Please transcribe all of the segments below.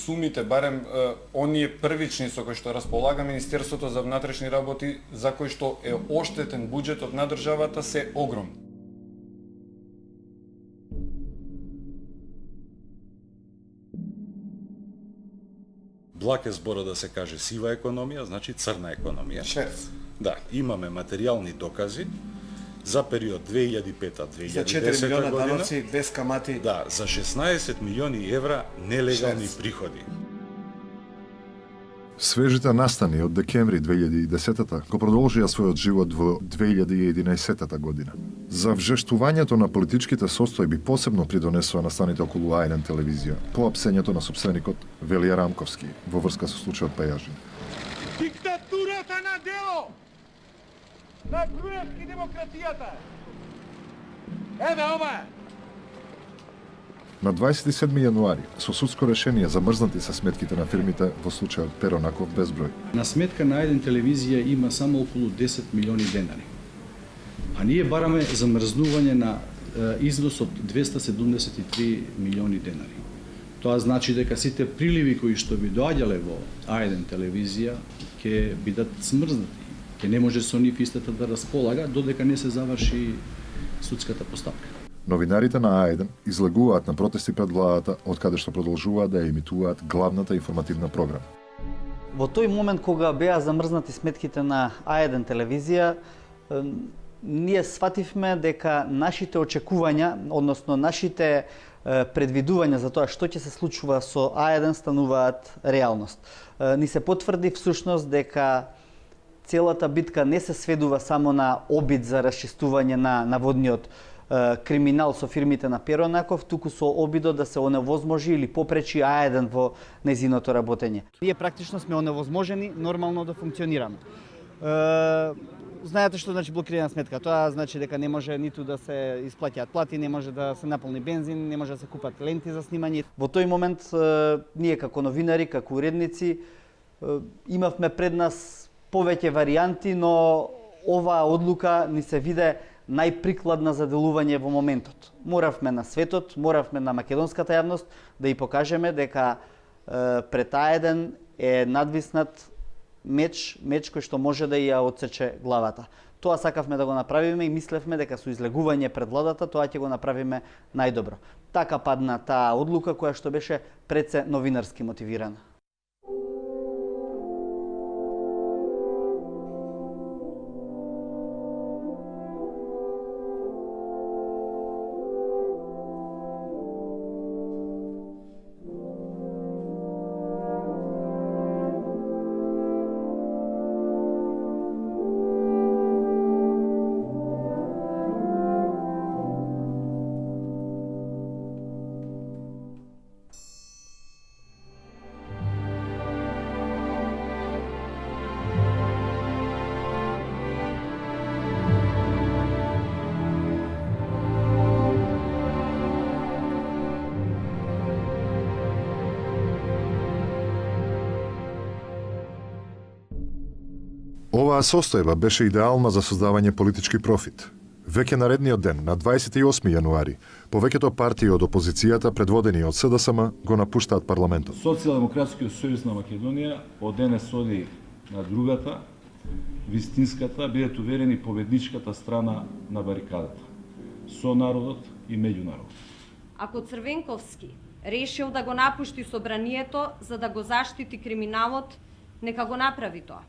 сумите, барем оние првични со кои што располага Министерството за внатрешни работи, за кои што е оштетен буџетот на државата, се огромни. Благ е збора да се каже сива економија, значи црна економија. Шверц. Да, имаме материјални докази за период 2005-2010 За 4 милиона година. даноци без камати. Да, за 16 милиони евра нелегални приходи. Свежите настани од декември 2010-та го продолжија својот живот во 2011 година. За вжештувањето на политичките состојби посебно придонесува настаните околу А1 телевизија по апсењето на собственикот Велија Рамковски во врска со случајот Пејажин. Диктатурата на дело! На Груевски демократијата! Еве ова е! На 27 јануари, со судско решение замрзнати се сметките на фирмите во случајот Перонаков безброј. На сметка на еден телевизија има само околу 10 милиони денари. А ние бараме замрзнување на износ од 273 милиони денари. Тоа значи дека сите приливи кои што би доаѓале во А1 телевизија ќе бидат смрзнати. Ќе не може со нив истата да располага додека не се заврши судската постапка. Новинарите на А1 излегуваат на протести пред владата, од каде што продолжуваат да ја емитуваат главната информативна програма. Во тој момент кога беа замрзнати сметките на А1 телевизија, ние свативме дека нашите очекувања, односно нашите предвидувања за тоа што ќе се случува со А1 стануваат реалност. Ни се потврди всушност дека целата битка не се сведува само на обид за расчистување на наводниот криминал со фирмите на Перонаков, туку со обидот да се оневозможи или попречи А1 во нејзиното работење. Ние практично сме оневозможени нормално да функционираме. Знаете што значи блокирана сметка? Тоа значи дека не може ниту да се исплаќаат плати, не може да се наполни бензин, не може да се купат ленти за снимање. Во тој момент ние како новинари, како уредници имавме пред нас повеќе варијанти, но оваа одлука ни се виде најприкладна за делување во моментот. Моравме на светот, моравме на македонската јавност да ја покажеме дека пред А1 е надвиснат меч кој што може да ја отсече главата. Тоа сакавме да го направиме и мислевме дека со излегување пред владата тоа ќе го направиме најдобро. Така падна таа одлука која што беше пред се новинарски мотивирана. Оваа состојба беше идеална за создавање политички профит. Веќе наредниот ден, на 28 јануари, повеќето партии од опозицијата, предводени од СДСМ, го напуштаат парламентот. Социјалдемократскиот сојуз на Македонија од денес оди на другата, вистинската, бидете уверени, победничката страна на барикадата. Со народот и меѓу народот. Ако Црвенковски решил да го напушти собранието за да го заштити криминалот, нека го направи тоа.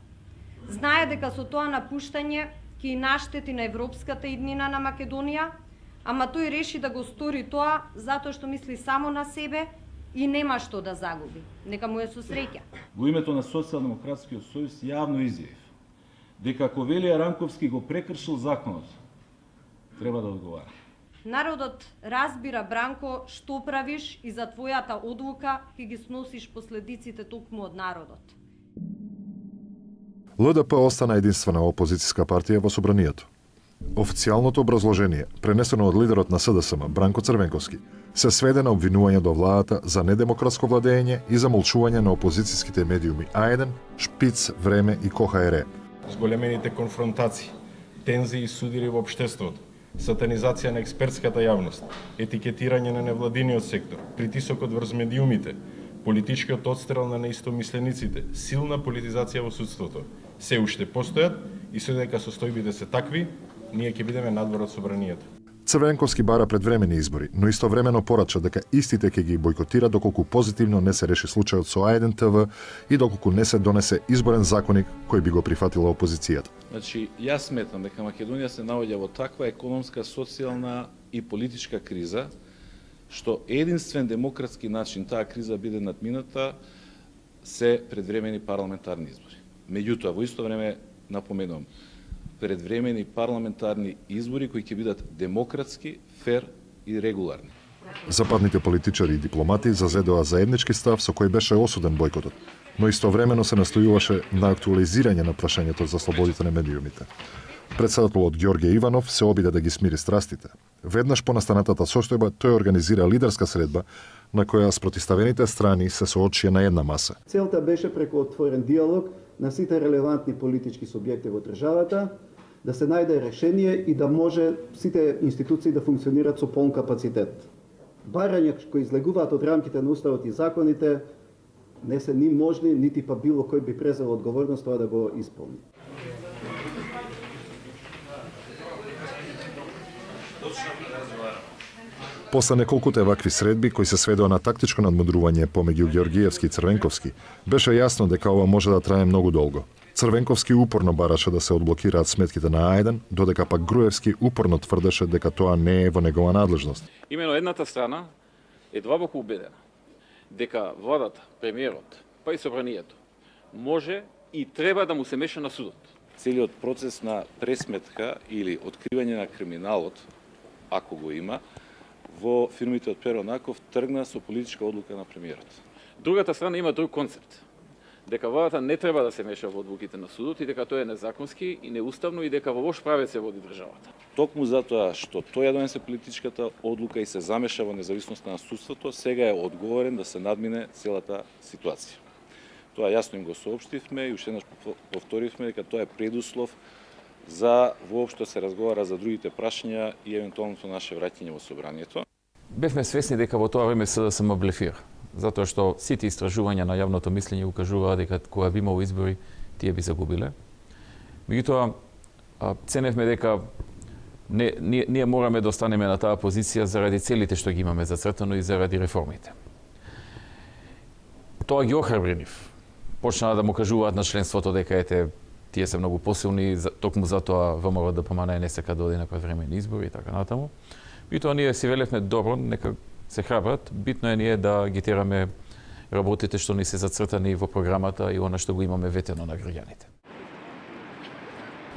Знае дека со тоа напуштање ќе наштети на европската иднина на Македонија, ама тој реши да го стори тоа затоа што мисли само на себе и нема што да загуби. Нека му е со среќа. Во името на Социјалдемократскиот сојуз јавно изјавив дека ако Велија Ранковски го прекршил законот, треба да одговара. Народот разбира, Бранко, што правиш и за твојата одлука ќе ги сносиш последиците токму од народот. ЛДП остана единствена опозицијска партија во собранието. Официјалното образложение, пренесено од лидерот на СДСМ, Бранко Црвенковски, се сведе на обвинување до владата за недемократско владење и замолчување на опозицијските медиуми А1, Шпиц, Време и КХР. Зголемените конфронтации, тензии и судири во општеството, сатанизација на експертската јавност, етикетирање на невладиниот сектор, притисокот врз медиумите, политичкиот отстрел на неистомислениците, силна политизација во судството, се уште постојат и содека состојбите се такви, ние ќе бидеме надвор од собранието. Црвенковски бара предвремени избори, но истовремено порача дека истите ќе ги бойкотира доколку позитивно не се реши случајот со А1 ТВ и доколку не се донесе изборен законик кој би го прифатила опозицијата. Значи, јас сметам дека Македонија се наоѓа во таква економска, социјална и политичка криза, што единствен демократски начин таа криза биде надмината се предвремени парламентарни избори. Меѓутоа, во исто време напоменувам, предвремени парламентарни избори кои ќе бидат демократски, фер и регуларни. Западните политичари и дипломати зазедоа заеднички став со кој беше осуден бојкотот, но истовремено се настојуваше на актуализирање на прашањето за слободите на медиумите. Председателот Ѓорѓе Иванов се обиде да ги смири страстите. Веднаш по настанатата состојба тој организира лидерска средба на која спротиставените страни се соочија на една маса. Целта беше преку отворен диалог на сите релевантни политички субјекти во државата да се најде решение и да може сите институции да функционираат со полн капацитет. Барања кои излегуваат од рамките на уставот и законите не се ни можни, нити па било кој би презел одговорност тоа да го исполни. После неколкуте вакви средби, кои се сведоа на тактичко надмудрување помеѓу Ѓоргиевски и Црвенковски, беше јасно дека ова може да трае многу долго. Црвенковски упорно бараше да се одблокираат сметките на А1, додека пак Груевски упорно тврдеше дека тоа не е во негова надлежност. Имено едната страна е длабоко убедена дека владата, премиерот, па и собранието може и треба да му се меша на судот. Целиот процес на пресметка или откривање на криминалот, ако го има, во фирмите од Перо Наков тргна со политичка одлука на премиерот. Другата страна има друг концепт. Дека владата не треба да се меша во одлуките на судот и дека тоа е незаконски и неуставно и дека во лош правец се води државата. Токму затоа што тој ја донесе политичката одлука и се замеша во независноста на судството, сега е одговорен да се надмине целата ситуација. Тоа јасно им го соопштивме и уште еднаш повторивме дека тоа е предуслов за воопшто се разговара за другите прашања и евентуалното наше враќање во собранието. Бевме свесни дека во тоа време СДСМ блефира, затоа што сите истражувања на јавното мислење укажуваат дека кога би имало избори, тие би загубиле. Меѓутоа, ценевме дека ние мораме да останеме на таа позиција заради целите што ги имаме зацртано и заради реформите. Тоа ги охрабри нив. Почнаа да му кажуваат на членството дека ете тие се многу посилни, токму затоа ВМРО ДПМН не сака да оди на предвремени избори и така натаму. И тоа ние си велевме добро, нека се храбрат, битно е ние да ги тераме работите што ни се зацртани во програмата и она што го имаме ветено на граѓаните.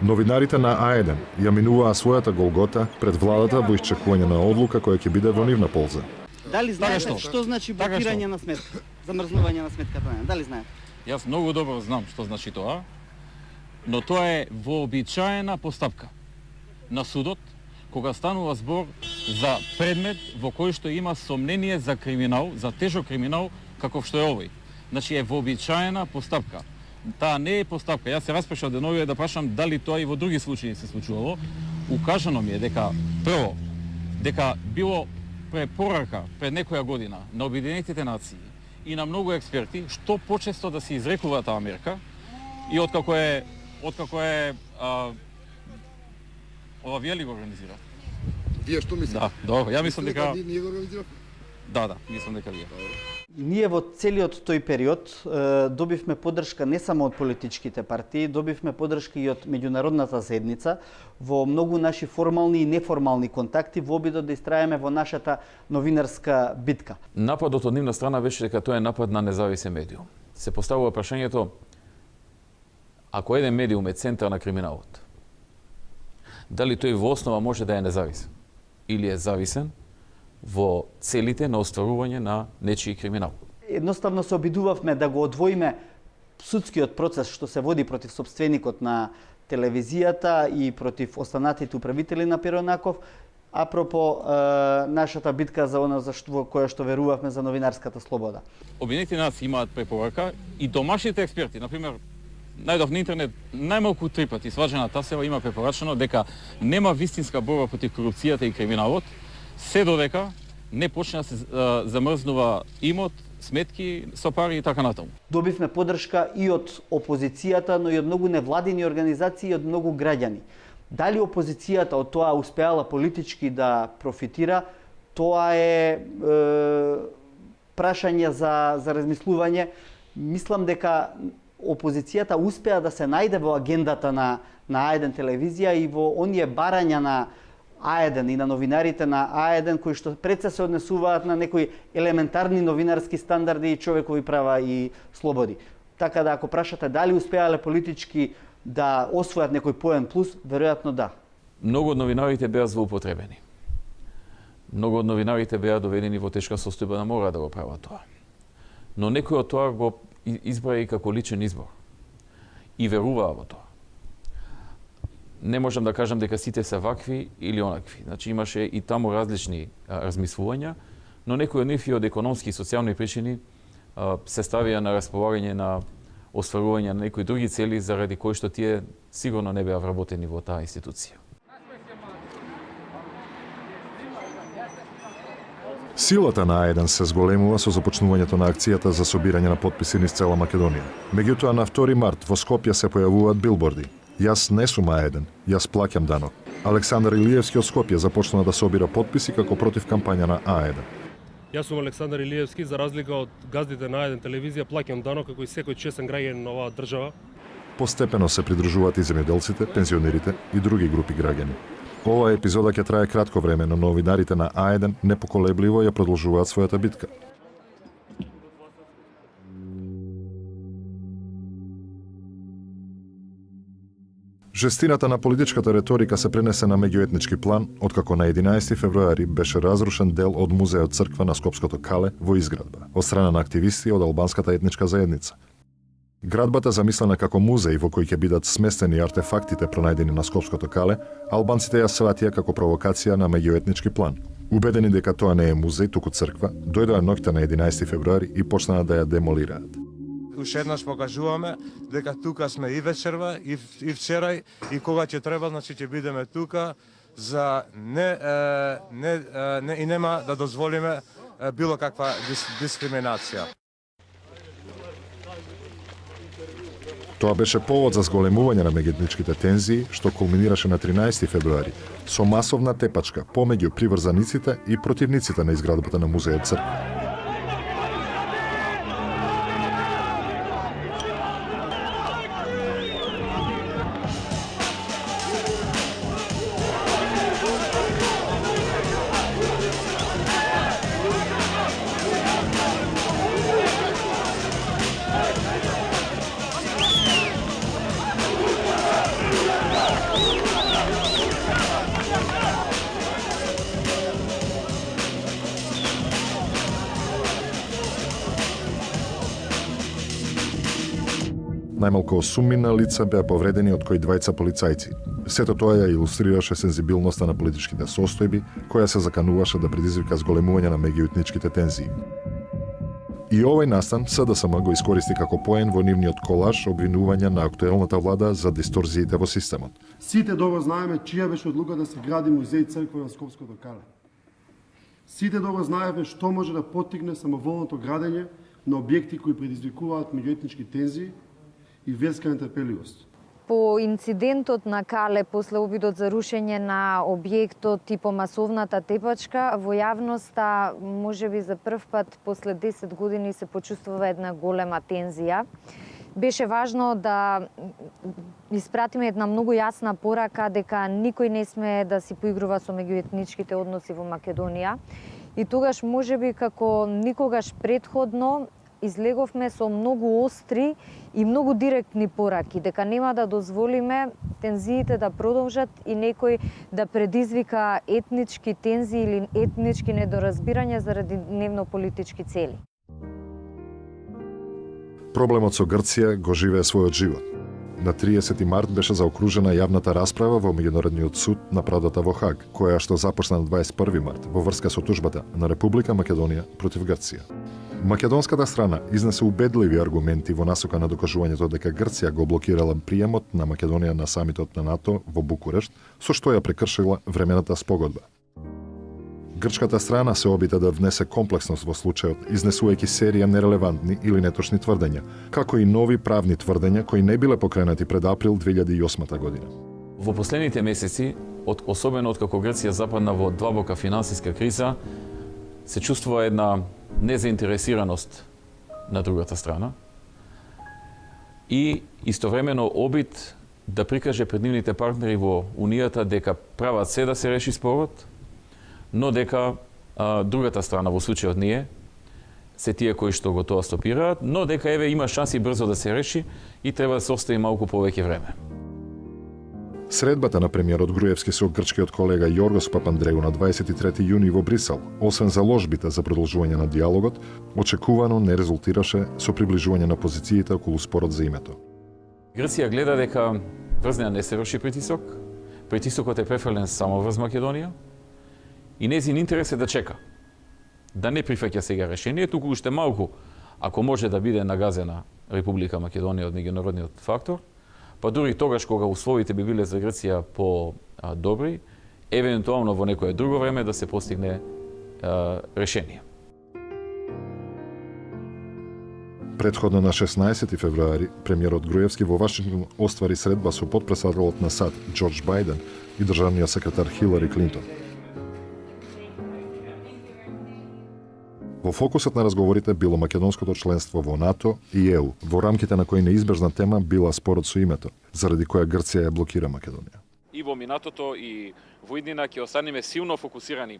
Новинарите на А1 ја минуваа својата голгота пред владата во исчекување на одлука која ќе биде во нивна полза. Дали знаете што значи блокирање на сметка? Замрзнување на сметката? Дали знаете? Јас многу добро знам што значи тоа, но тоа е вообичаена постапка на судот кога станува збор за предмет во кој што има сомнение за криминал, за тежок криминал каков што е овој. Значи е вообичаена постапка. Таа не е постапка. Јас се распешав деновиве да прашам дали тоа и во други случаи се случувало. Укажано ми е дека прво дека било препорака пред некоја година на Обединетите нации и на многу експерти што почесто да се изрекува таа мерка и откако е ова вие ли го организира? Вие што мислите? Да, добро. Ја мислам дека ние го организиравме. Да, мислам дека вие. Ние во целиот тој период добивме поддршка не само од политичките партии, добивме поддршка и од меѓународната заедница во многу наши формални и неформални контакти во обидот да истраеме во нашата новинарска битка. Нападот од нивна страна беше дека тоа е напад на независен медиум. Се поставува прашањето ако еден медиум е центар на криминалот, дали тој во основа може да е независен или е зависен во целите на остварување на нечии криминал. Едноставно се обидувавме да го одвоиме судскиот процес што се води против сопственикот на телевизијата и против останатите управители на Перо Наков, апропо нашата битка за она за што која што верувавме за новинарската слобода. Обединетите нации имаат препорака и домашните експерти, на пример, најдов на интернет најмалку 3 пати Сваџана Тасева има препорачено дека нема вистинска борба против корупцијата и криминалот, се додека не почне да се замрзнува имот, сметки со пари и така натаму. Добивме поддршка и од опозицијата, но и од многу невладини организации и од многу граѓани. Дали опозицијата од тоа успеала политички да профитира, тоа е прашање за размислување. Мислам дека опозицијата успеа да се најде во агендата на А1 телевизија и во оние барања на А1 и на новинарите на А1 кои што пред се однесуваат на некои елементарни новинарски стандарди и човекови права и слободи. Така да ако прашате дали успеале политички да освојат некој поен плюс, веројатно да. Многу од новинарите беа злоупотребени. Многу од новинарите беа доведени во тешка состојба да мора да го прават тоа. Но некој од тоа го избра и како личен избор. И веруваа во тоа. Не можам да кажам дека сите се вакви или онакви. Значи имаше и таму различни размислувања, но некои од нив и од економски и социјални причини се ставија на располагање на остварување на некои други цели заради кои што тие сигурно не беа вработени во таа институција. Силата на А1 се зголемува со започнувањето на акцијата за собирање на потписи низ цела Македонија. Меѓутоа на 2 март во Скопје се појавуваат билборди. Јас не сум А1, јас плаќам данок. Александар Илиевски од Скопје започна да собира потписи како против кампања на А1. Јас сум Александар Илиевски, за разлика од газдите на А1 телевизија, плаќам данок како и секој честен граѓанин на оваа држава. Постепено се придружуваат и земјоделците, пензионерите и други групи граѓани. Оваа епизода ќе трае кратко време, но новинарите на А1 непоколебливо ја продолжуваат својата битка. Жестината на политичката реторика се пренесе на меѓуетнички план, откако на 11 февруари беше разрушен дел од музеот црква на Скопското Кале во изградба, од страна на активисти од албанската етничка заедница. Градбата замислена како музеј во кој ќе бидат сместени артефактите пронајдени на Скопското Кале, албанците ја сватија како провокација на меѓуетнички план. Убедени дека тоа не е музеј, туку црква, дојдоа ноќта на 11 февруари и почнаа да ја демолираат. Уште еднаш покажуваме дека тука сме и вечерва, и вчерај, и кога ќе треба, значи ќе бидеме тука за и нема да дозволиме било каква дискриминација. Тоа беше повод за зголемување на меѓуетничките тензии, што кулминираше на 13 февруари, со масовна тепачка помеѓу приврзаниците и противниците на изградбата на музеот црква. Најмалку 8 мина лица беа повредени, од кои 2 полицајци. Сето тоа ја илустрираше сензибилноста на политичките состојби, која се закануваше да предизвика зголемување на меѓуетничките тензии. И овој настан СДСМ го искористи како поен во нивниот колаж обвинувања на актуелната влада за дисторзиите во системот. Сите добро знаеме чија беше одлука да се гради музеј црква на Скопското Кале. Сите добро знаеме што може да поттикне самоволното градење на објекти кои предизвикуваат меѓуетнички тензии и верска нетрпеливост. По инцидентот на Кале, после обидот за рушење на објектот и по масовната тепачка, во јавноста, можеби за прв пат после 10 години се почувствува една голема тензија. Беше важно да испратиме една многу јасна порака дека никој не сме да си поигрува со меѓуетничките односи во Македонија. И тогаш можеби како никогаш претходно излеговме со многу остри и многу директни пораки, дека нема да дозволиме тензиите да продолжат и некој да предизвика етнички тензии или етнички недоразбирања заради дневно-политички цели. Проблемот со Грција го живее својот живот. На 30 март беше заокружена јавната расправа во Меѓународниот суд на правдата во Хаг, која што започна на 21 март во врска со тужбата на Република Македонија против Грција. Македонската страна изнесе убедливи аргументи во насока на докажувањето дека Грција го блокирала приемот на Македонија на самитот на НАТО во Букурешт, со што ја прекршила времената спогодба. грчката страна се обита да внесе комплексност во случајот, изнесувајќи серија нерелевантни или неточни тврдења, како и нови правни тврдења кои не биле покренати пред април 2008 година. Во последните месеци, особено откако Грција западна во длабока финансиска криза, се чувствува една незаинтересираност на другата страна и истовремено обид да прикаже пред нивните партнери во Унијата дека прават се да се реши спорот, но дека другата страна, во случајот ние, се тие кои што го тоа стопираат, но дека еве има шанси брзо да се реши и треба да се остави малку повеќе време. Средбата на премиерот Груевски со грчкиот колега Јоргос Папандреу на 23 јуни во Брисел, освен заложбите за продолжување на диалогот, очекувано не резултираше со приближување на позициите околу спорот за името. Грција гледа дека врз неа не се врши притисок, притисокот е префрлен само врз Македонија и нејзин интерес е да чека, да не прифаќа сега решение, туку уште малку, ако може да биде нагазена Република Македонија од меѓународниот фактор, па дури тогаш кога условите би биле за Грција по-добри, евентуално во некое друго време да се постигне решение. Претходно на 16 февруари, премиерот Груевски во Вашингтон оствари средба со потпредседателот на САД Џорџ Бајден и државниот секретар Хилари Клинтон. Во фокусот на разговорите било македонското членство во НАТО и ЕУ, во рамките на кој неизбежна тема била спорот со името, заради која Грција ја блокира Македонија. И во минатото и во иднина ќе останеме силно фокусирани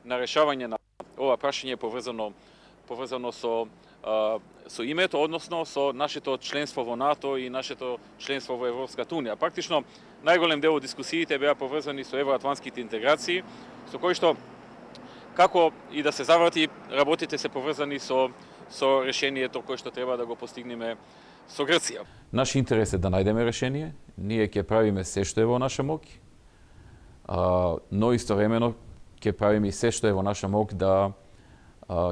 на решавање на ова прашање поврзано со името, односно со нашето членство во НАТО и нашето членство во Европската Унија. Практично најголем дел од дискусиите беа поврзани со евроатлантските интеграции, со кои што како и да се заврати, работите се поврзани со решението кое што треба да го постигнеме со Грција. Наш интерес е да најдеме решение, ние ќе правиме се што е во наша мок, но истовремено ќе правиме и се што е во наша мок да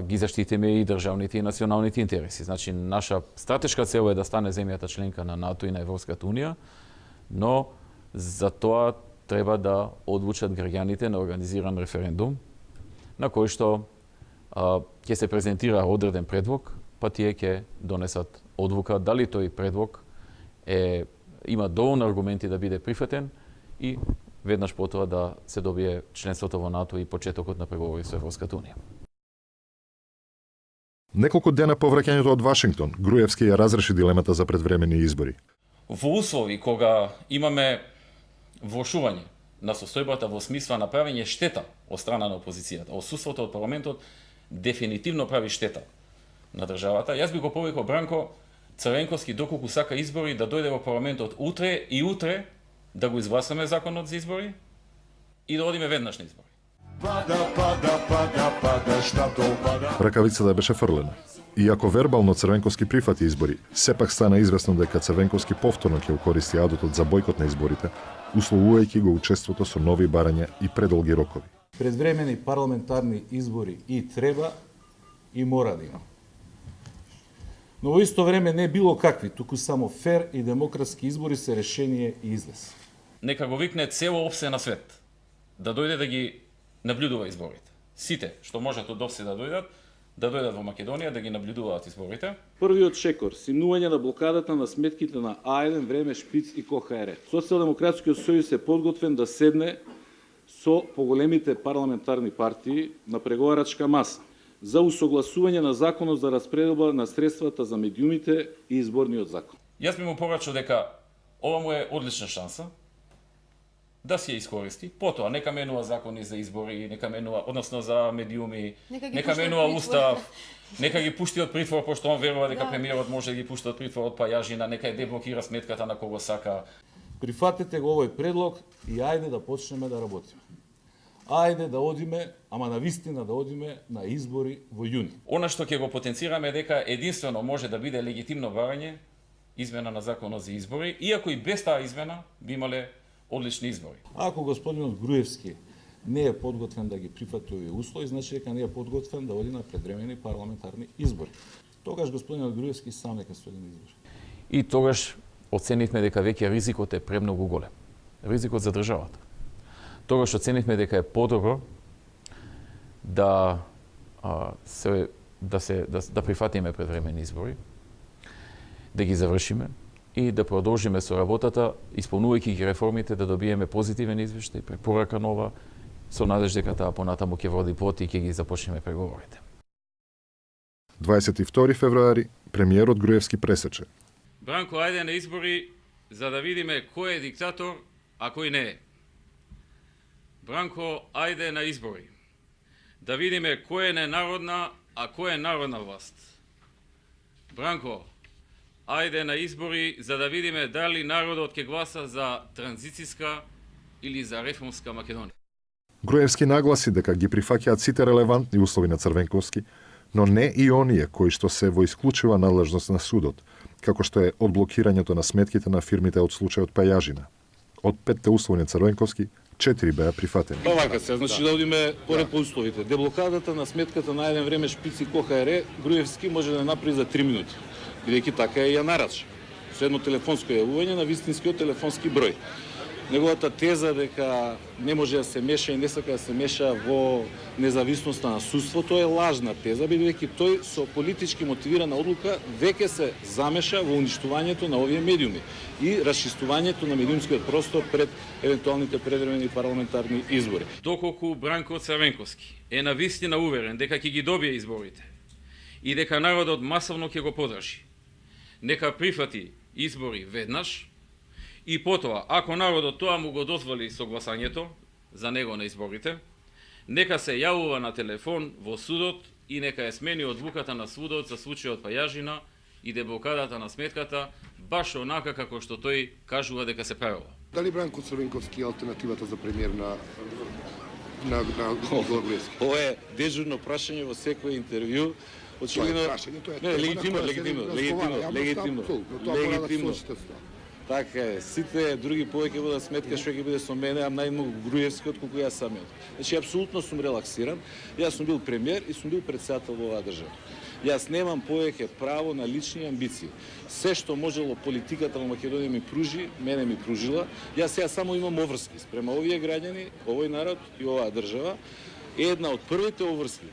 ги заштитиме и државните и националните интереси. Значи, наша стратешка цел е да стане земјата членка на НАТО и на Европската Унија, но за тоа треба да одлучат граѓаните на организиран референдум, на кој што ќе се презентира одреден предлог, па тие ќе донесат одлука дали тој предлог има доволно аргументи да биде прифатен и веднаш потоа да се добие членството во НАТО и почетокот на преговори со Европската Унија. Неколку дена по враќањето од Вашингтон, Груевски ја разреши дилемата за предвремени избори. Во услови кога имаме влошување на состојбата во смисла на правење штета од страна на опозицијата, отсуството од парламентот дефинитивно прави штета на државата. Јас би го повикал Бранко Црвенковски доколку сака избори да дојде во парламентот утре и утре да го изгласаме законот за избори и да одиме веднаш на избори. Ракавицата беше фрлена. Иако вербално Црвенковски прифати избори, сепак стана известно дека Црвенковски повторно ќе користи адутот за бојкот на изборите, условувајќи го учеството со нови барања и предолги рокови. Предвремени парламентарни избори и треба и мора да има. Но во исто време не било какви, туку само фер и демократски избори се решение и излез. Нека го викне цело опсе на свет да дојде да ги наблюдува изборите. Сите што можат од овсе да дојдат во Македонија да ги наблюдуваат изборите. Првиот шекор, симнување на блокадата на сметките на А1, Време, Шпиц и КХР. Социјалдемократскиот сојуз е подготвен да седне со поголемите парламентарни партии на преговарачка маса за усогласување на законот за распределба на средствата за медиумите и изборниот закон. Јас би му порачал дека ова му е одлична шанса да си ја искористи. Потоа нека менува закони за избори, нека менува, односно за медиуми, нека менува устав, нека ги пушти од притвор, пошто он верува дека премиерот може да ги пушти од притвор од пајажина, нека ја деблокира сметката на кого сака. Прифатете го овој предлог и ајде да почнеме да работиме. Ајде да одиме, ама на вистина да одиме на избори во јуни. Она што ќе го потенцираме е дека единствено може да биде легитимно барање измена на законот за избори, иако и без таа измена би имале одлични избори. Ако господинот Груевски не е подготвен да ги прифати овие услови, значи дека не е подготвен да оди на предвремени парламентарни избори. Тогаш господинот Груевски сам нека се оди на избори. И тогаш оценивме дека веќе ризикот е премногу голем. Ризикот за државата. Тогаш оценивме дека е подобро да прифатиме предвремени избори, да ги завршиме и да продолжиме со работата, исполнувајќи ги реформите, да добиеме позитивен извештај, препорака нова, со надежда дека таа понатаму ќе води плод и ќе ги започнеме преговорите. 22 февруари, премиерот Груевски пресече. Бранко, ајде на избори за да видиме кој е диктатор, а кој не е. Бранко, ајде на избори да видиме кој е ненародна, а кој е народна власт. Бранко, ајде на избори за да видиме дали народот ќе гласа за транзицијска или за реформска Македонија. Груевски нагласи дека ги прифаќаат сите релевантни услови на Црвенковски, но не и оние кои што се во исклучива надлежност на судот, како што е одблокирањето на сметките на фирмите од случајот Пајажина. Од 5 услови на Црвенковски, 4 беа прифатени. Вака се, значи да одиме поред по условите. Деблокадата на сметката на еден време Шпици КХР, Груевски може да направи за 3 минути, бидејќи така е ја нарача. Со едно телефонско јавување на вистинскиот телефонски број. Неговата теза дека не може да се меша и не сака да се меша во независноста на судството е лажна теза, бидејќи тој со политички мотивирана одлука веќе се замеша во уништувањето на овие медиуми и расчистувањето на медиумскиот простор пред евентуалните предвремени парламентарни избори. Доколку Бранко Црвенковски е навистина уверен дека ќе ги добие изборите и дека народот масовно ќе го подржи, нека прифати избори веднаш и потоа, ако народот тоа му го дозволи со гласањето за него на изборите, нека се јавува на телефон во судот и нека ја смени одлуката на судот за случајот Пајажина и деблокадата на сметката, баш онака како што тој кажува дека се правило. Дали Бранко Црвенковски е алтернативата за премиер на Груевски? Ова е дежурно прашање во секој интервју. Очигледно, легитимно. Така е, сите други повеќе водат сметка што ќе биде со мене, а најмногу Груевски отколку јас самиот. Значи, апсолутно сум релаксиран. Јас сум бил премиер и сум бил претседател во оваа држава. Јас немам повеќе право на лични амбиции. Се што можело политиката во Македонија ми пружи, мене ми пружила. Јас сега само имам обврски спрема овие граѓани, овој народ и оваа држава. Една од првите обврски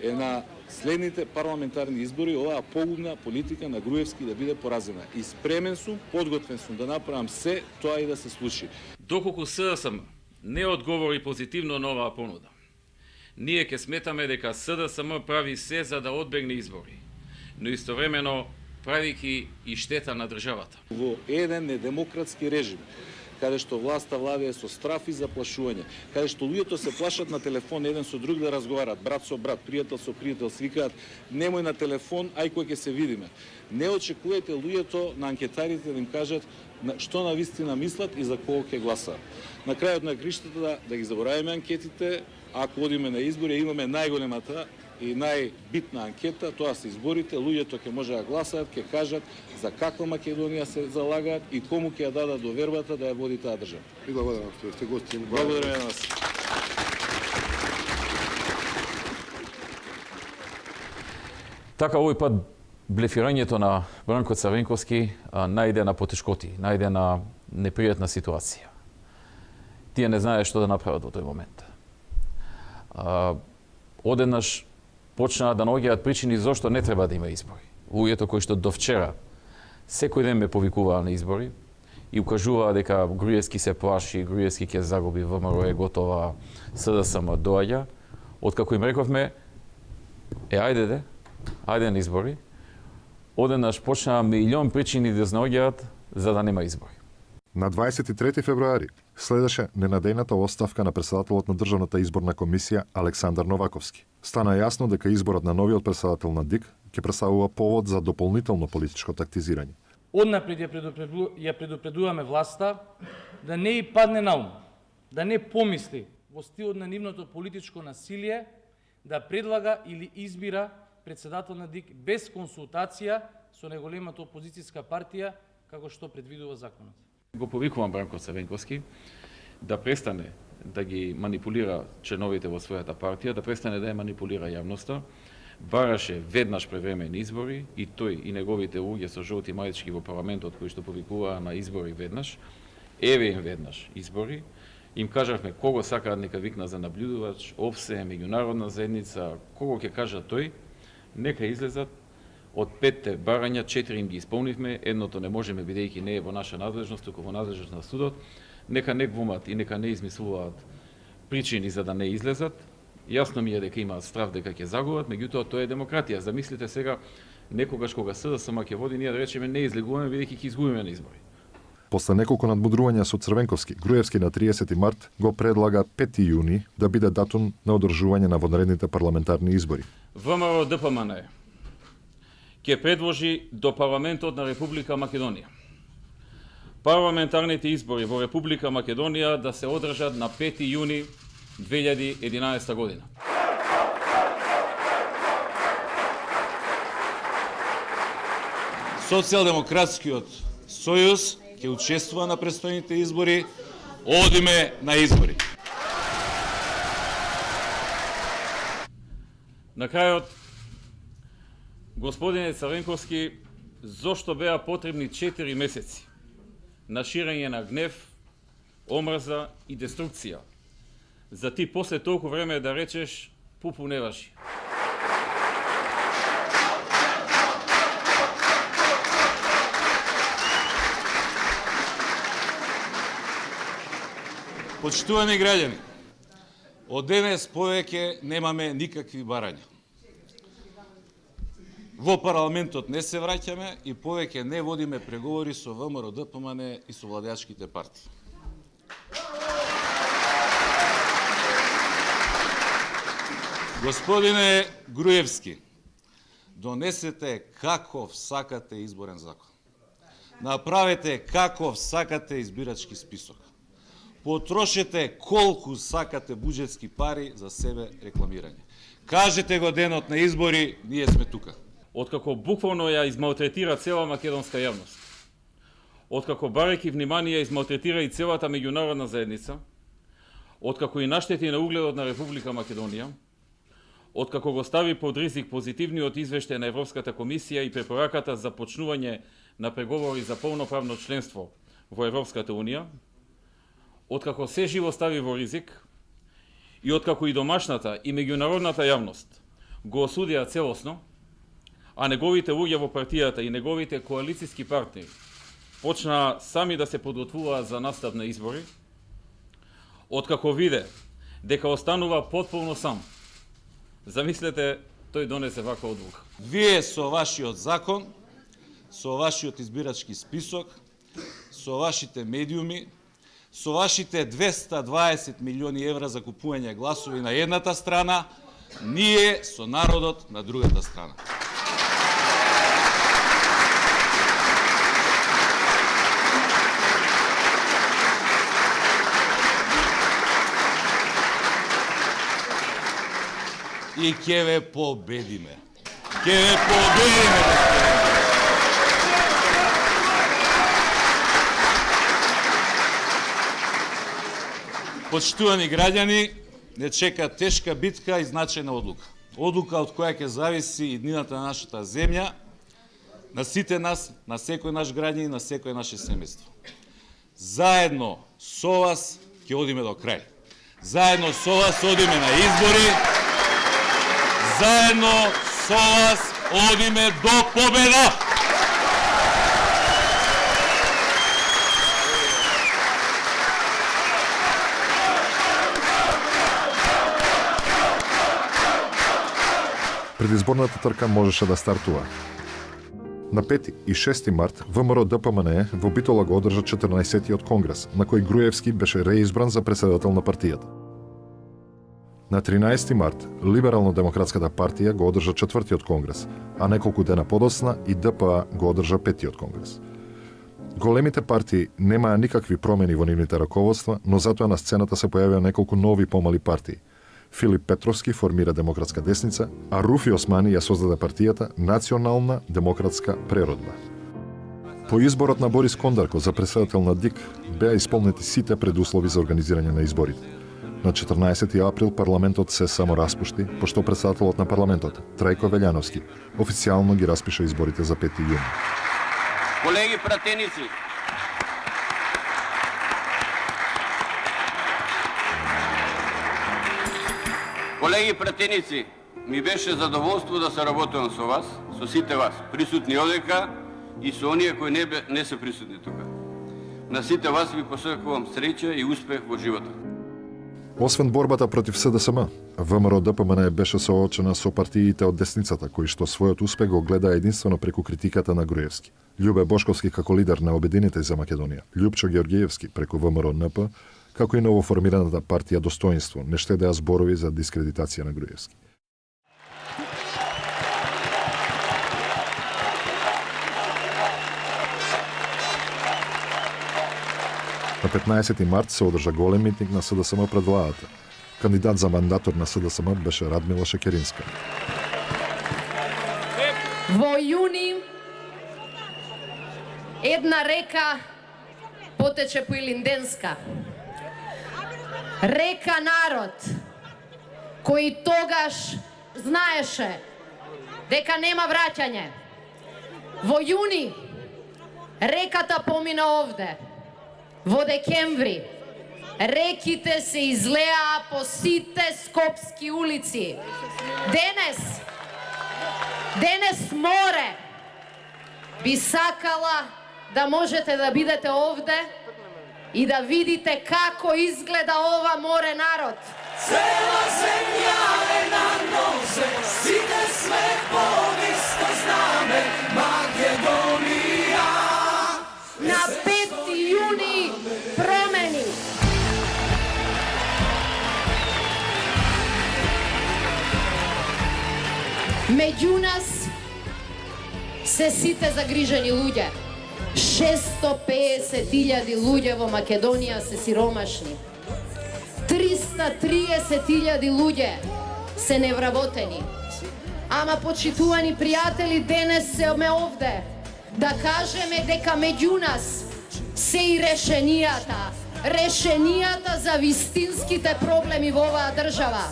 е на следните парламентарни избори оваа погубна политика на Груевски да биде поразена. И спремен сум, подготвен сум да направам се тоа и да се случи. Доколку СДСМ не одговори позитивно на оваа понуда, ние ќе сметаме дека СДСМ прави се за да одбегне избори, но истовремено правики и штета на државата. Во еден недемократски режим, каде што власта владее со страф и заплашување, каде што луѓето се плашат на телефон еден со друг да разговарат, брат со брат, пријател со пријател, свикаат немој на телефон, ај кој ќе се видиме. Не очекувате луѓето на анкетарите да им кажат што на вистина мислат и за кого ќе гласаат. На крајот на криштата да ги забораваме анкетите, ако одиме на избори, имаме најголемата и најбитна анкета, тоа се изборите, луѓето ќе може да гласаат, ќе кажат за каква Македонија се залагаат и кому ќе ја дадат довербата да ја води таа држава. И благодарам што сте гости. Благодарам на вас. Така, овој пат блефирањето на Бранко Црвенковски најде на потешкоти, најде на непријатна ситуација. Тие не знаеат што да направат во тој момент. Одеднаш почнаа да наоѓаат причини зошто не треба да има избори. Луѓето кои што до вчера секој ден ме повикуваа на избори и укажуваа дека Груевски се плаши, Груевски ќе загуби, ВМРО е готова, СДСМ доаѓа. Откако им рековме, ајде на избори, одеднаш почнаа милион причини да наоѓаат за да нема избори. На 23 февруари следеше ненадејната оставка на председателот на Државната изборна комисија Александар Новаковски. Стана јасно дека изборот на новиот председател на ДИК ќе представува повод за дополнително политичко тактизирање. Однапред ја предупредуваме власта да не и падне на ум, да не помисли во стилот на нивното политичко насилие да предлага или избира председател на ДИК без консултација со најголемата опозицијска партија како што предвидува законот. Го повикувам Бранко Црвенковски да престане да ги манипулира членовите во својата партија, да престане да ја манипулира јавноста. Бараше веднаш превремени избори и тој и неговите луѓе со жолти мајчки во парламентот кои што повикуваа на избори веднаш. Еве им веднаш избори. Им кажавме кого сакаат нека викна за наблюдувач, ОВСЕ, меѓународна заедница, кого ќе кажа тој, нека излезат. Од 5 барања, 4 им ги исполнивме, едното не можеме бидејќи не е во наша надлежност, туку во надлежност на судот. Нека не глумат и нека не измислуваат причини за да не излезат. Јасно ми е дека имаат страв дека ќе загубат, меѓутоа тоа е демократија. Замислите сега, некогаш кога СДСМ ќе води, ние да речеме не излегуваме бидејќи ќе изгубиме на избори. После неколку надмудрувања со Црвенковски, Груевски на 30 март го предлага 5 јуни да биде датум на одржување на вонредните парламентарни избори. ВМРО ДПМН ќе предложи до парламентот на Република Македонија парламентарните избори во Република Македонија да се одржат на 5 јуни 2011 година. Социјалдемократскиот сојуз ќе учествува на престојните избори, одиме на избори. На крајот, господине Црвенковски, зошто беа потребни 4 месеци на ширење на гнев, омрза и деструкција, за ти после толку време да речеш пупу не важи? Почитувани граѓани, од денес повеќе немаме никакви барања. Во парламентот не се враќаме и повеќе не водиме преговори со ВМРО ДПМН и со владеачките партии. Господине Груевски, донесете каков сакате изборен закон. Направете каков сакате избирачки список. Потрошете колку сакате буџетски пари за себе рекламирање. Кажете го денот на избори, ние сме тука. Откако буквално ја измалтретира цела македонска јавност, откако барајќи внимание измалтретира и целата меѓународна заедница, откако и наштети на угледот на Република Македонија, откако го стави под ризик позитивниот извештај на Европската комисија и препораката за почнување на преговори за полноправно членство во Европската унија, откако се живо стави во ризик и откако и домашната и меѓународната јавност го осудија целосно, а неговите луѓе во партијата и неговите коалициски партнери почнаа сами да се подготвуваат за настап на избори, откако виде дека останува потполно сам, замислете, тој донесе ваква одлука. Вие со вашиот закон, со вашиот избирачки список, со вашите медиуми, со вашите 220 милиони евра за купување гласови на едната страна, ние со народот на другата страна. И ќе ве победиме. Ќе ве победиме. Почитувани граѓани, не чека тешка битка и значајна одлука. Одлука од која ќе зависи и днината на нашата земја, на сите нас, на секој наш граѓанин, на секој наше семејство. Заедно со вас ќе одиме до крај. Заедно со вас одиме на избори. Заедно со вас одиме до победа! Предизборната трка можеше да стартува. На 5 и 6 март ВМРО ДПМН во Битола го одржа 14-тиот конгрес, на кој Груевски беше реизбран за председател на партијата. На 13 март Либерално-демократската партија го одржа 4-тиот конгрес, а неколку дена подоцна и ДПА го одржа 5-тиот конгрес. Големите партии немаа никакви промени во нивните раководства, но затоа на сцената се појавија неколку нови помали партии. Филип Петровски формира Демократска десница, а Руфи Османи ја создаде партијата Национална демократска преродба. По изборот на Борис Кондарко за председател на ДИК беа исполнети сите предуслови за организирање на изборите. На 14 април парламентот се само распушти, пошто председателот на парламентот, Трајко Велјановски, официјално ги распиша изборите за 5 јуни. Колеги пратеници, Колеги пратеници, ми беше задоволство да се работувам со вас, со сите вас, присутни одека и со оние кои не се присутни тука. На сите вас ви посакувам среќа и успех во животот. Освен борбата против СДСМ, ВМРО ДПМН беше соочена со партиите од десницата, кои што својот успех го гледа единствено преку критиката на Груевски. Љубе Бошковски како лидер на Обединете за Македонија, Љупчо Георгиевски преку ВМРО НП, како и новоформираната партија Достоинство, не штедеа зборови за дискредитација на Груевски. На 15 март се одржа голем митинг на СДСМ пред владата. Кандидат за мандатор на СДСМ беше Радмила Шекеринска. Во јуни една река потече по Илинденска. Река народ, кој тогаш знаеше дека нема враќање. Во јуни реката помина овде. Во декември реките се излеа по сите скопски улици. Денес море би сакала да можете да бидете овде и да видите како изгледа ова море народ. Цела земја е на нозе, сите сме под исто знаме, Македонија. На 5 јуни промени. Меѓу нас се сите загрижени луѓе. 650.000 луѓе во Македонија се сиромашни. 330.000 луѓе се невработени. Ама, почитувани пријатели, денес сме овде да кажеме дека меѓу нас се и решенијата за вистинските проблеми во оваа држава.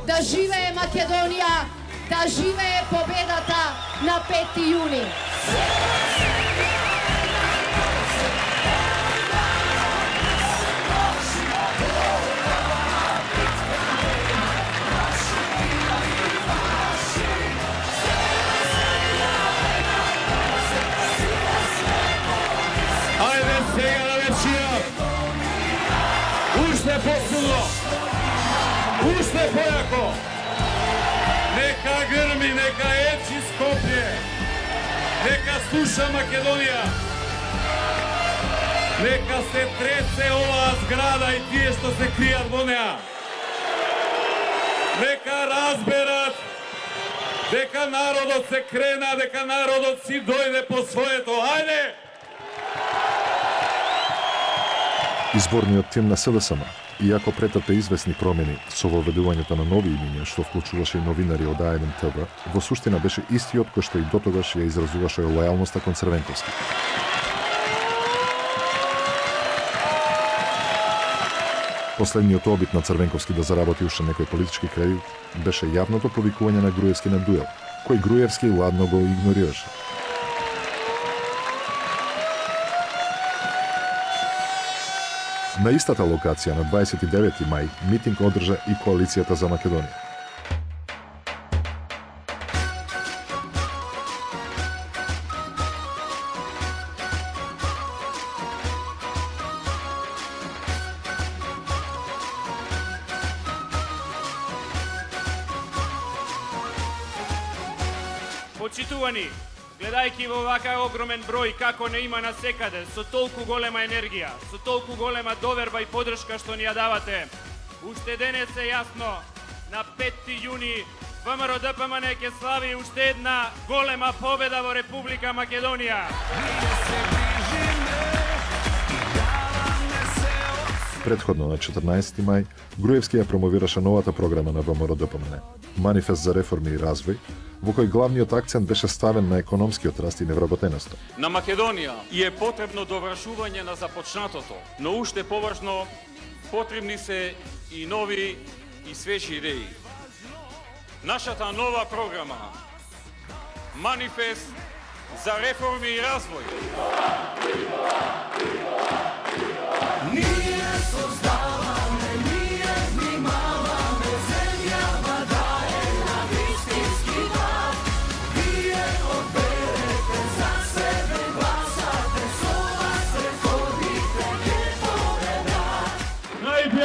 Да живее Македонија, да живее победата на 5 јуни. Уште посилно, уште појако, нека грми, нека ечи Скопје, нека слуша Македонија, нека се тресе оваа зграда и тие што се кријат во неа. Нека разберат дека народот се крена, дека народот си дојде по своето. Ајде! Изборниот тим на СДСМ, иако претрпе известни промени со воведувањето на нови имиња што вклучуваше и новинари од А1 ТВ, во суштина беше истиот кој што и дотогаш ја изразуваше лојалноста кон Црвенковски. Последниот обид на Црвенковски да заработи уште некој политички кредит беше јавното повикување на Груевски на дуел, кој Груевски ладно го игнорираше. На истата локација на 29 мај митинг одржа и Коалицијата за Македонија. Почитувани, гледајќи во вака огромен број како не има насекаде, со толку голема енергија, со толку голема доверба и поддршка што ни ја давате, уште денес е јасно, на 5 јуни ВМРО ДПМН ќе слави уште една голема победа во Република Македонија. Предходно на 14 мај, Груевски ја промовираше новата програма на ВМРО ДПМН, Манифест за реформи и развој, во кој главниот акцент беше ставен на економскиот раст и невработеноста. На Македонија е потребно довршување на започнатото, но уште поважно, потребни се и нови и свежи идеи. Нашата нова програма, Манифест за реформи и развој. Ние создаваме, ние внимаваме, земја вода.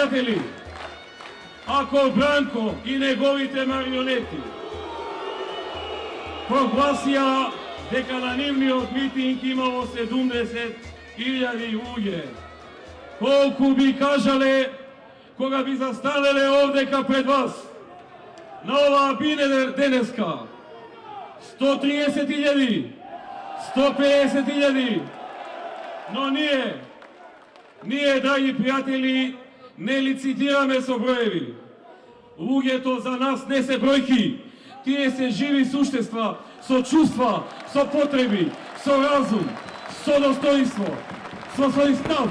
пријатели, ако Бранко и неговите марионети прогласија дека на нивниот митинг имало 70.000 луѓе, колку би кажале кога би застанеле овдека пред вас на оваа бине денеска? 130.000, 150.000, но ние, драги пријатели, не лицитираме со броеви. Луѓето за нас не се бројки, тие се живи суштества, со чувства, со потреби, со разум, со достоинство, со свој став.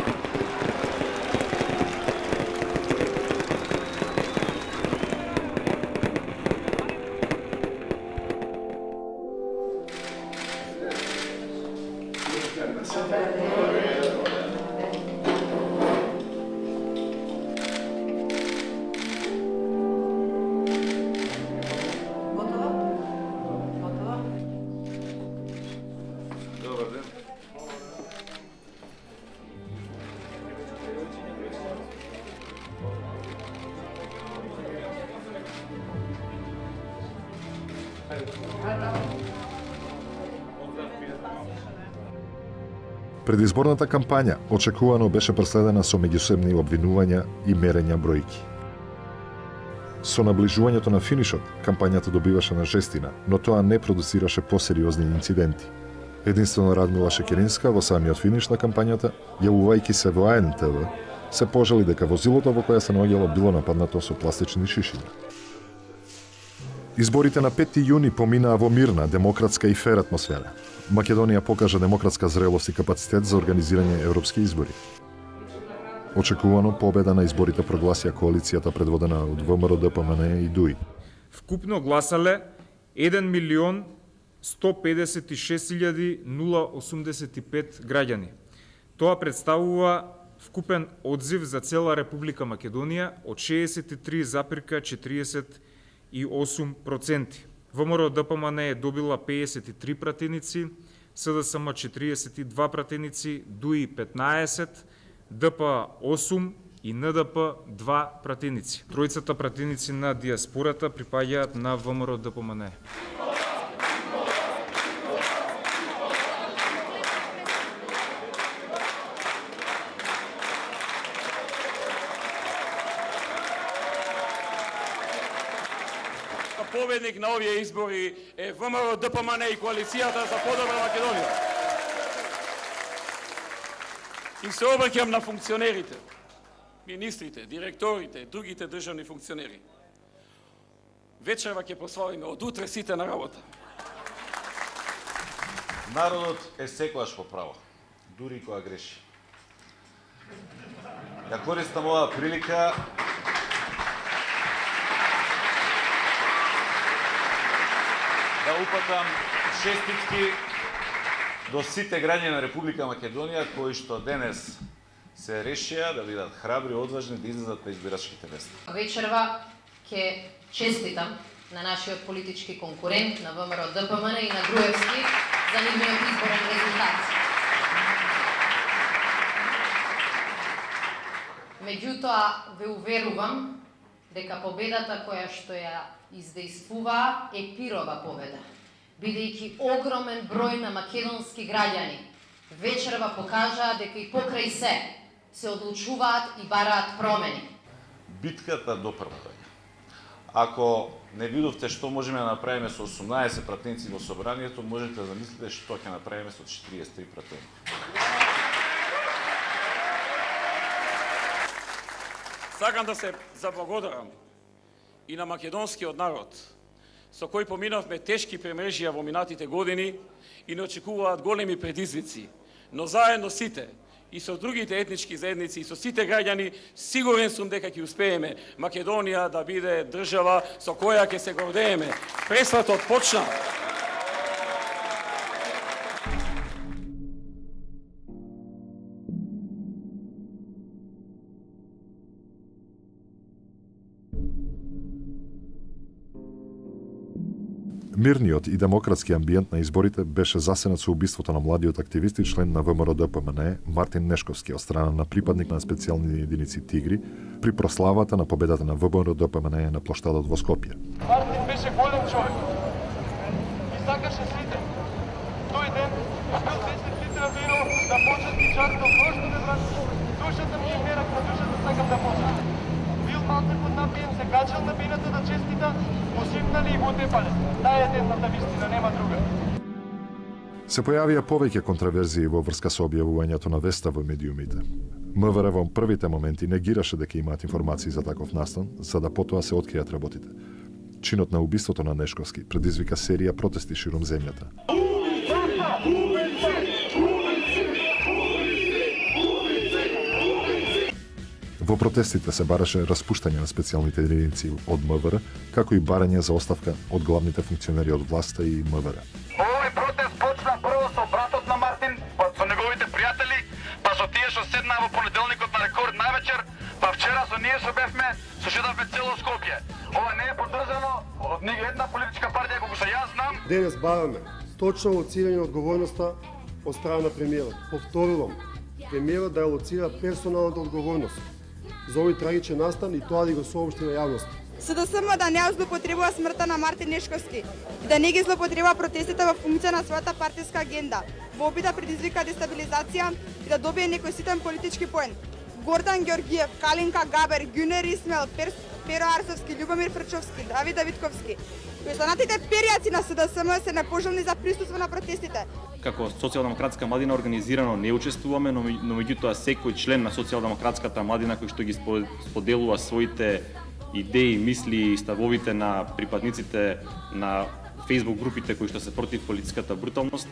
Предизборната кампања очекувано беше преследена со меѓусебни обвинувања и мерења бројки. Со наближувањето на финишот, кампањата добиваше на жестина, но тоа не продуцираше посериозни инциденти. Единствено Радмила Шекеринска во самиот финиш на кампањата, јавувајќи се во АНТВ, се пожали дека возилото во кое се наоѓало било нападнато со пластични шишиња. Изборите на 5 јуни поминаа во мирна, демократска и фер атмосфера. Македонија покажа демократска зрелост и капацитет за организирање европски избори. Очекувано победа на изборите прогласија коалицијата предводена од ВМРО, ДПМН и ДУИ. Вкупно гласале 1.156.085 граѓани. Тоа представува вкупен одзив за цела Република Македонија од 63,48%. ВМРО ДПМН е добила 53 пратеници, СДСМ 42 пратеници, ДУИ 15, ДП 8 и НДП 2 пратеници. Тројцата пратеници на диаспората припаѓаат на ВМРО ДПМН. Победник на овие избори е ВМРО ДПМН и коалицијата за подобра Македонија. И се обраќам на функционерите, министрите, директорите, другите државни функционери. Вечерва ќе прославиме од утре сите на работа. Народот е секогаш во право, дури и кога греши. Ја користам оваа прилика да упатам честитки до сите граѓани на Република Македонија кои што денес се решија да бидат храбри, одважни, да излезат на избирачките места. Вечерва ќе честитам на нашиот политички конкурент, на ВМРО ДПМН и на Груевски за нивниот изборен резултат. Меѓутоа, ве уверувам дека победата која што ја издействува е пирова победа, бидејќи огромен број на македонски граѓани вечерва покажаа дека и покрај се одлучуваат и бараат промени. Битката до првање. Ако не видовте што можеме да направиме со 18 пратеници во собранието, можете да замислите што ќе направиме со 43 пратеници. Сакам да се заблагодарам и на македонскиот народ, со кој поминавме тешки премрежија во минатите години и не очекуваат големи предизвици, но заедно сите, и со другите етнички заедници, и со сите граѓани, сигурен сум дека ќе успееме Македонија да биде држава со која ќе се гордееме. Пресватот почна. Мирниот и демократски амбиент на изборите беше засенат со убиството на младиот активист и член на ВМРО-ДПМНЕ Мартин Нешковски од страна на припадник на специјални единици Тигри при прославата на победата на ВМРО-ДПМНЕ на плоштадот во Скопје. Мартин беше голем човек и сакаше сите. Тој ден бил 10 литра вино да почести чарто просто ме брат. Душата ми е мерак на душата сакам да почнам. Бил малце под напиен, се качал на бината да честита, посипнали и го отепале. Таа е едната вистина, нема друга. Се појавија повеќе контраверзии во врска со објавувањето на веста во медиумите. МВР во првите моменти негираше дека имаат информации за таков настан, за да потоа се откријат работите. Чинот на убиството на Нешковски предизвика серија протести ширум земјата. Во протестите се бараше распуштање на специјалните единици од МВР, како и барање за оставка од главните функционери од власта и МВР. Овој протест почна прво со братот на Мартин, па со неговите пријатели, па со тие што седнаа во понеделникот на Рекорд највечер, па вчера со ние што бевме, сошедавме цело Скопје. Ова не е поддржано од ни една политичка партија колку што јас знам. Денес бараме точно лоцирање на одговорноста од страна на премиерот. Повторувам, премиерот да ја лоцира персоналната одговорност за овој трагичен настан и тоа да го соопшти на јавност. СДСМ да не злоупотребува смртта на Мартин Нешковски и да не ги злоупотребува протестите во функција на својата партиска агенда, во обид да предизвика дестабилизација и да добие некој ситен политички поен. Гордан Ѓоргиев, Калинка Габер, Гюнер Исмел, Перо Арсовски, Љубомир Фрчовски, Давид Давидковски, кои останатите перијаци на СДСМ се непожелни за присуство на протестите. Како социјалдемократска младина организирано не учествуваме, но меѓутоа секој член на социјалдемократската младина кој што ги споделува своите идеи, мисли и ставовите на припадниците на Facebook групите кои што се против полициската бруталност,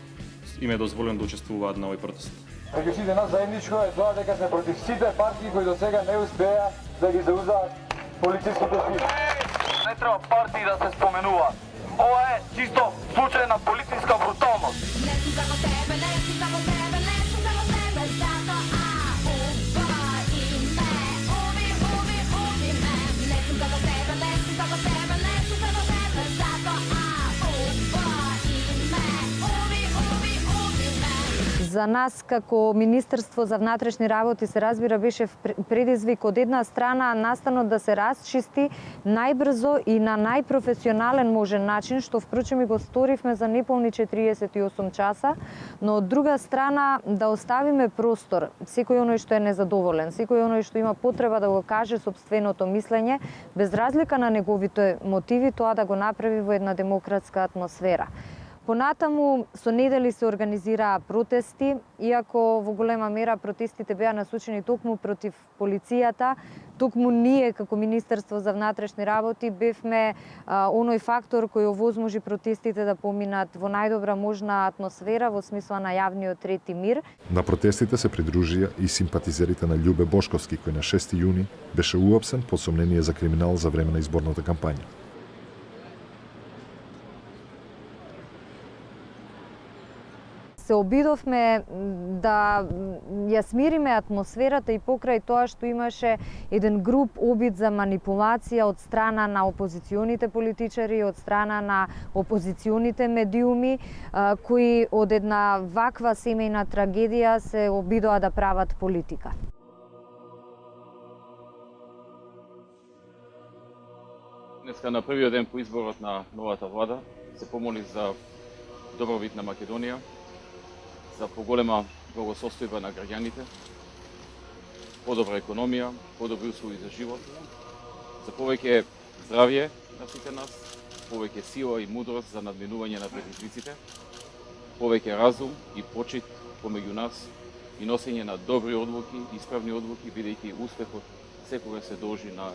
им е дозволено да учествуваат на овој протест. Меѓу сите нас заедничко е тоа дека сме против сите партии кои до сега не успеа да ги зауздаат полициските сили. Не треба партии да се споменува. Ова е чисто случај на полициска бруталност. За нас како Министерство за внатрешни работи се разбира беше предизвик од една страна настанот да се расчисти најбрзо и на најпрофесионален можен начин, што впрочем и го сторивме за неполни 48 часа, но од друга страна да оставиме простор секој оној што е незадоволен, секој оној што има потреба да го каже сопственото мислење, без разлика на неговите мотиви, тоа да го направи во една демократска атмосфера. Понатаму со недели се организираа протести, иако во голема мера протестите беа насочени токму против полицијата, токму ние како Министерство за внатрешни работи бевме оној фактор кој овозможи протестите да поминат во најдобра можна атмосфера во смисла на јавниот ред и мир. На протестите се придружија и симпатизерите на Љубе Бошковски, кој на 6 јуни беше уапсен под сомнение за криминал за време на изборната кампања. Се обидовме да ја смириме атмосферата и покрај тоа што имаше еден груб обид за манипулација од страна на опозиционите политичари, од страна на опозиционите медиуми, кои од една ваква семејна трагедија се обидоа да прават политика. Днеска на првиот ден по изборот на новата влада се помоли за добровит на Македонија, за поголема благосостојба на граѓаните, подобра економија, подобри услови за живот, за повеќе здравје на сите нас, повеќе сила и мудрост за надминување на предизвиците, повеќе разум и почит помеѓу нас и носење на добри одлуки, исправни одлуки, бидејќи успехот секогаш се должи на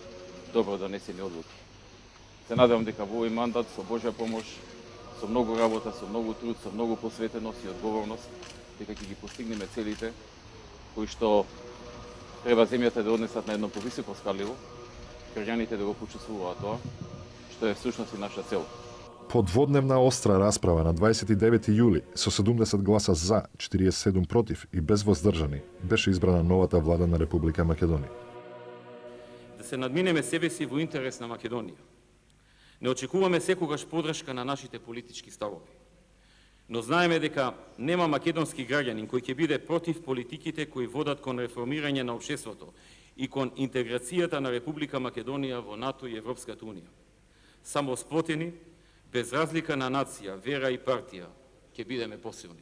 добро донесени одлуки. Се надевам дека во овој мандат со Божја помош, со многу работа, со многу труд, со многу посветеност и одговорност, дека ќе ги постигнеме целите кои што треба земјата да однесат на едно повисоко скалило, граѓаните да го почувствуваат тоа, што е всушност и наша цел. По дводневна остра расправа на 29 јули со 70 гласа за, 47 против и без воздржани беше избрана новата влада на Република Македонија. Да се надминеме себе си во интерес на Македонија. Не очекуваме секогаш подршка на нашите политички ставови. Но знаеме дека нема македонски граѓанин кој ќе биде против политиките кои водат кон реформирање на општеството и кон интеграцијата на Република Македонија во НАТО и Европската Унија. Само сплотени, без разлика на нација, вера и партија, ќе бидеме посилни.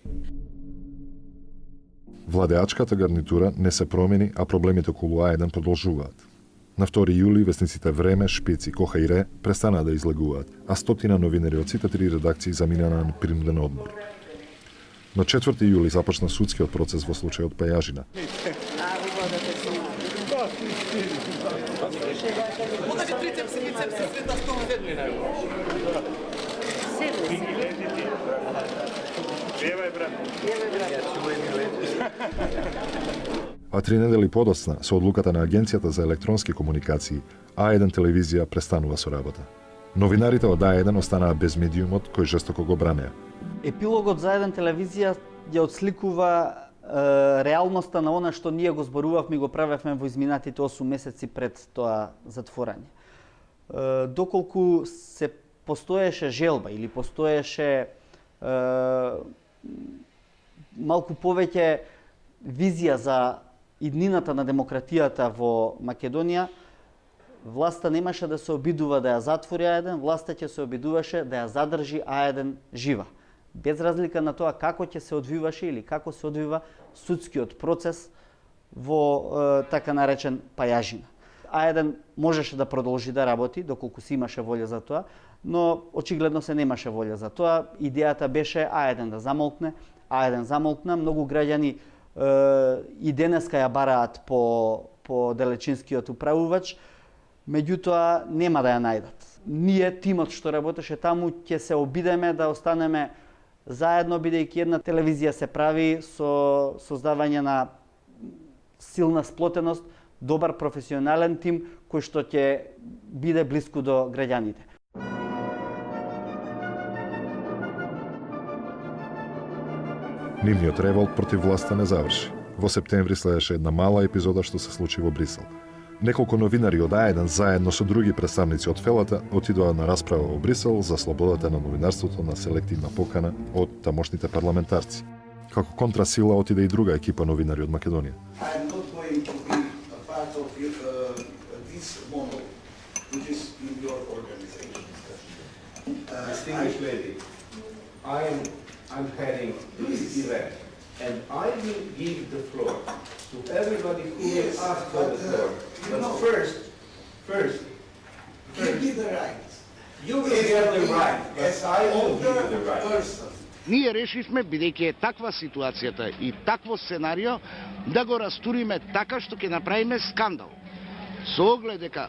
Владеачката гарнитура не се промени, а проблемите околу А1 продолжуваат. На 2 јули вестниците Време, Шпец и Коха и Ре престанаа да излегуваат, а стотина новинари од сите 3 редакции заминаа на принуден одмор. На 4 јули започна судскиот процес во случајот Пајажина. А 3 недели подоцна, со одлуката на Агенцијата за електронски комуникации, А1 телевизија престанува со работа. Новинарите од А1 останаа без медиумот кој жестоко го бранеа. Епилогот за А1 телевизија ја отсликува реалноста на она што ние го зборувавме и го правевме во изминатите 8 месеци пред тоа затворање. Доколку се постоеше желба или постоеше малку повеќе визија за иднината на демократијата во Македонија, власта немаше да се обидува да ја затвори А1, власта ќе се обидуваше да ја задржи А1 жива. Без разлика на тоа како ќе се одвиваше или како се одвива судскиот процес во така наречен Пајажина. А1 можеше да продолжи да работи, доколку се имаше волја за тоа, но очигледно се немаше волја за тоа. Идејата беше А1 да замолкне, А1 замолкна, многу граѓани и денеска ја бараат по Делечинскиот управувач, меѓутоа нема да ја најдат. Ние, тимот што работеше таму, ќе се обидеме да останеме заедно, бидејќи една телевизија се прави со создавање на силна сплотеност, добар професионален тим кој што ќе биде блиску до граѓаните. Нивниот револт против власта не заврши. Во септември следеше една мала епизода што се случи во Брисел. Неколку новинари од А1 заедно со други представници од Фелата отидоа на расправа во Брисел за слободата на новинарството на селективна покана од тамошните парламентарци. Како контрасила отиде и друга екипа новинари од Македонија. I'm heading this event, and I will give the floor to everybody who will ask for the floor. But first, give me the right. You will get the right, as I will give you the right. Ние решивме, бидејќи е таква ситуацијата и такво сценарио, да го растуриме така што ќе направиме скандал. Со оглед дека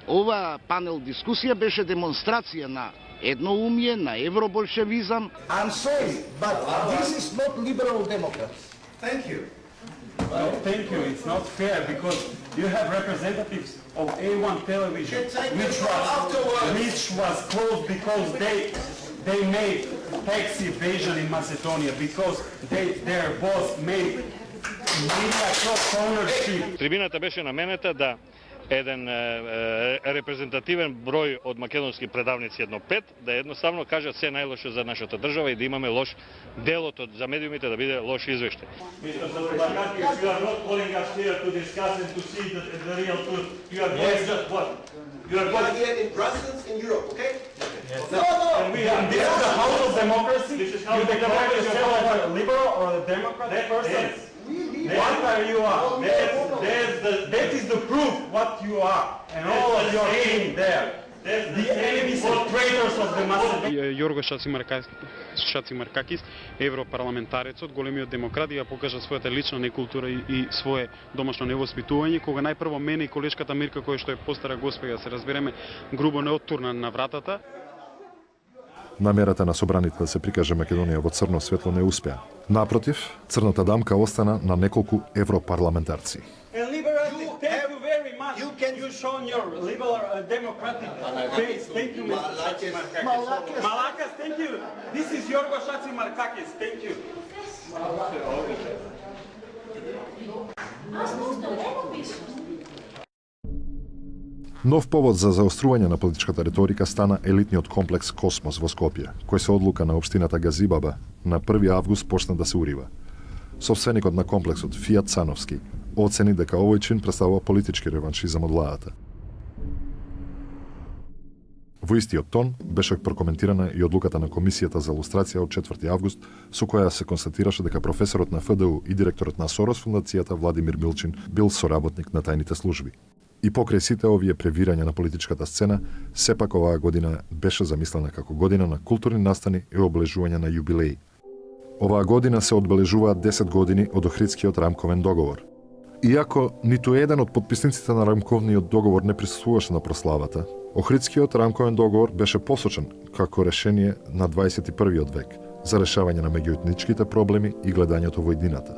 ова панел дискусија беше демонстрација на едноумие, на евроболшевизам. I'm sorry, but this is not liberal democrats. Thank you. Well, thank you. It's not fair because you have representatives of A1 television, which was closed because they made tax evasion in Macedonia because their boss made media cross ownership. Трибината беше наменета да еден репрезентативен број од македонски предавници, едно 5, да едноставно кажат се најлошо за нашата држава и да имаме лош делот за медиумите да биде лош извештај. What are you are? That is the proof what you are, and all of your team there. The enemies or traitors of the Macedonian. Јорго Шацимаркакис, европарламентарецот, големиот демократ, ја покажа својата лична некултура и свое домашно невоспитување, кога најпрво мене и колешката Мирка, која што е постара госпеја, се разбереме, грубо не оттурна на вратата. Намерата на собраните да се прикаже Македонија во црно светло не успеа. Напротив, црната дамка остана на неколку европарламентарци. You shown your liberal democratic face. Thank you, Mr. Chachimarkakis. Malakas, thank you. This is Yorgo Chachimarkakis. Thank you. Нов повод за заострување на политичката риторика стана елитниот комплекс Космос во Скопје, кој се одлука на општината Газибаба на 1 август почна да се урива. Собственикот на комплексот Фијат Цановски оцени дека овој чин представува политички реваншизам од владата. Во истиот тон беше прокоментирана и одлуката на Комисијата за лустрација од 4 август, со која се констатираше дека професорот на ФДУ и директорот на Сорос фундацијата Владимир Милчин бил соработник на тајните служби. И покрај сите овие превирања на политичката сцена, сепак оваа година беше замислена како година на културни настани и облежување на јубилеи. Оваа година се одбележуваат 10 години од Охридскиот рамковен договор. Иако ниту еден од подписниците на рамковниот договор не присуствуваше на прославата, Охридскиот рамковен договор беше посочен како решение на 21. век за решавање на меѓуетничките проблеми и гледањето во иднината.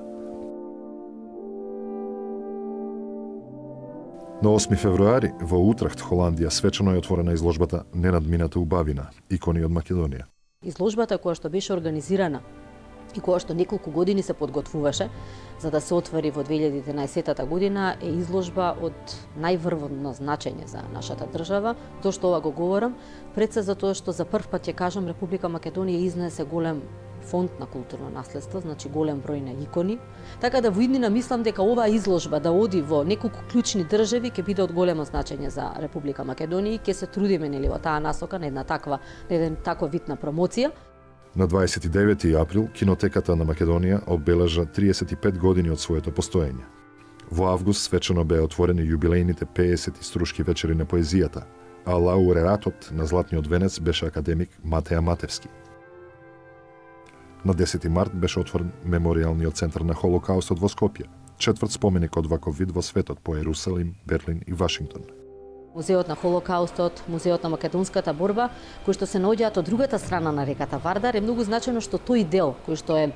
На 8 февруари во Утрехт, Холандија, свечено е отворена изложбата Ненадмината убавина, икони од Македонија. Изложбата која што беше организирана и која што неколку години се подготвуваше за да се отвори во 2011 година е изложба од најврвно значење за нашата држава. Зошто ова го говорам? Пред се затоа што за прв пат ќе кажам Република Македонија изнесе голем фонд на културно наследство, значи голем број на икони. Така да во иднина мислам дека оваа изложба да оди во неколку клучни држави ќе биде од големо значење за Република Македонија и ќе се трудиме нели во таа насока на еден таква вид на промоција. На 29 април Кинотеката на Македонија обележа 35 години од своето постоење. Во август свечено беа отворени јубилејните 50 струшки вечери на поезијата, а лауреатот на Златниот венец беше академик Матеја Матевски. На 10 март беше отворен Меморијалниот центар на Холокаустот во Скопје, четврт споменик од ваков вид во светот по Ерусалим, Берлин и Вашингтон. Музеот на Холокаустот, Музеот на македонската борба, кои што се наоѓаат од другата страна на реката Вардар, е многу значено што тој дел, кој што е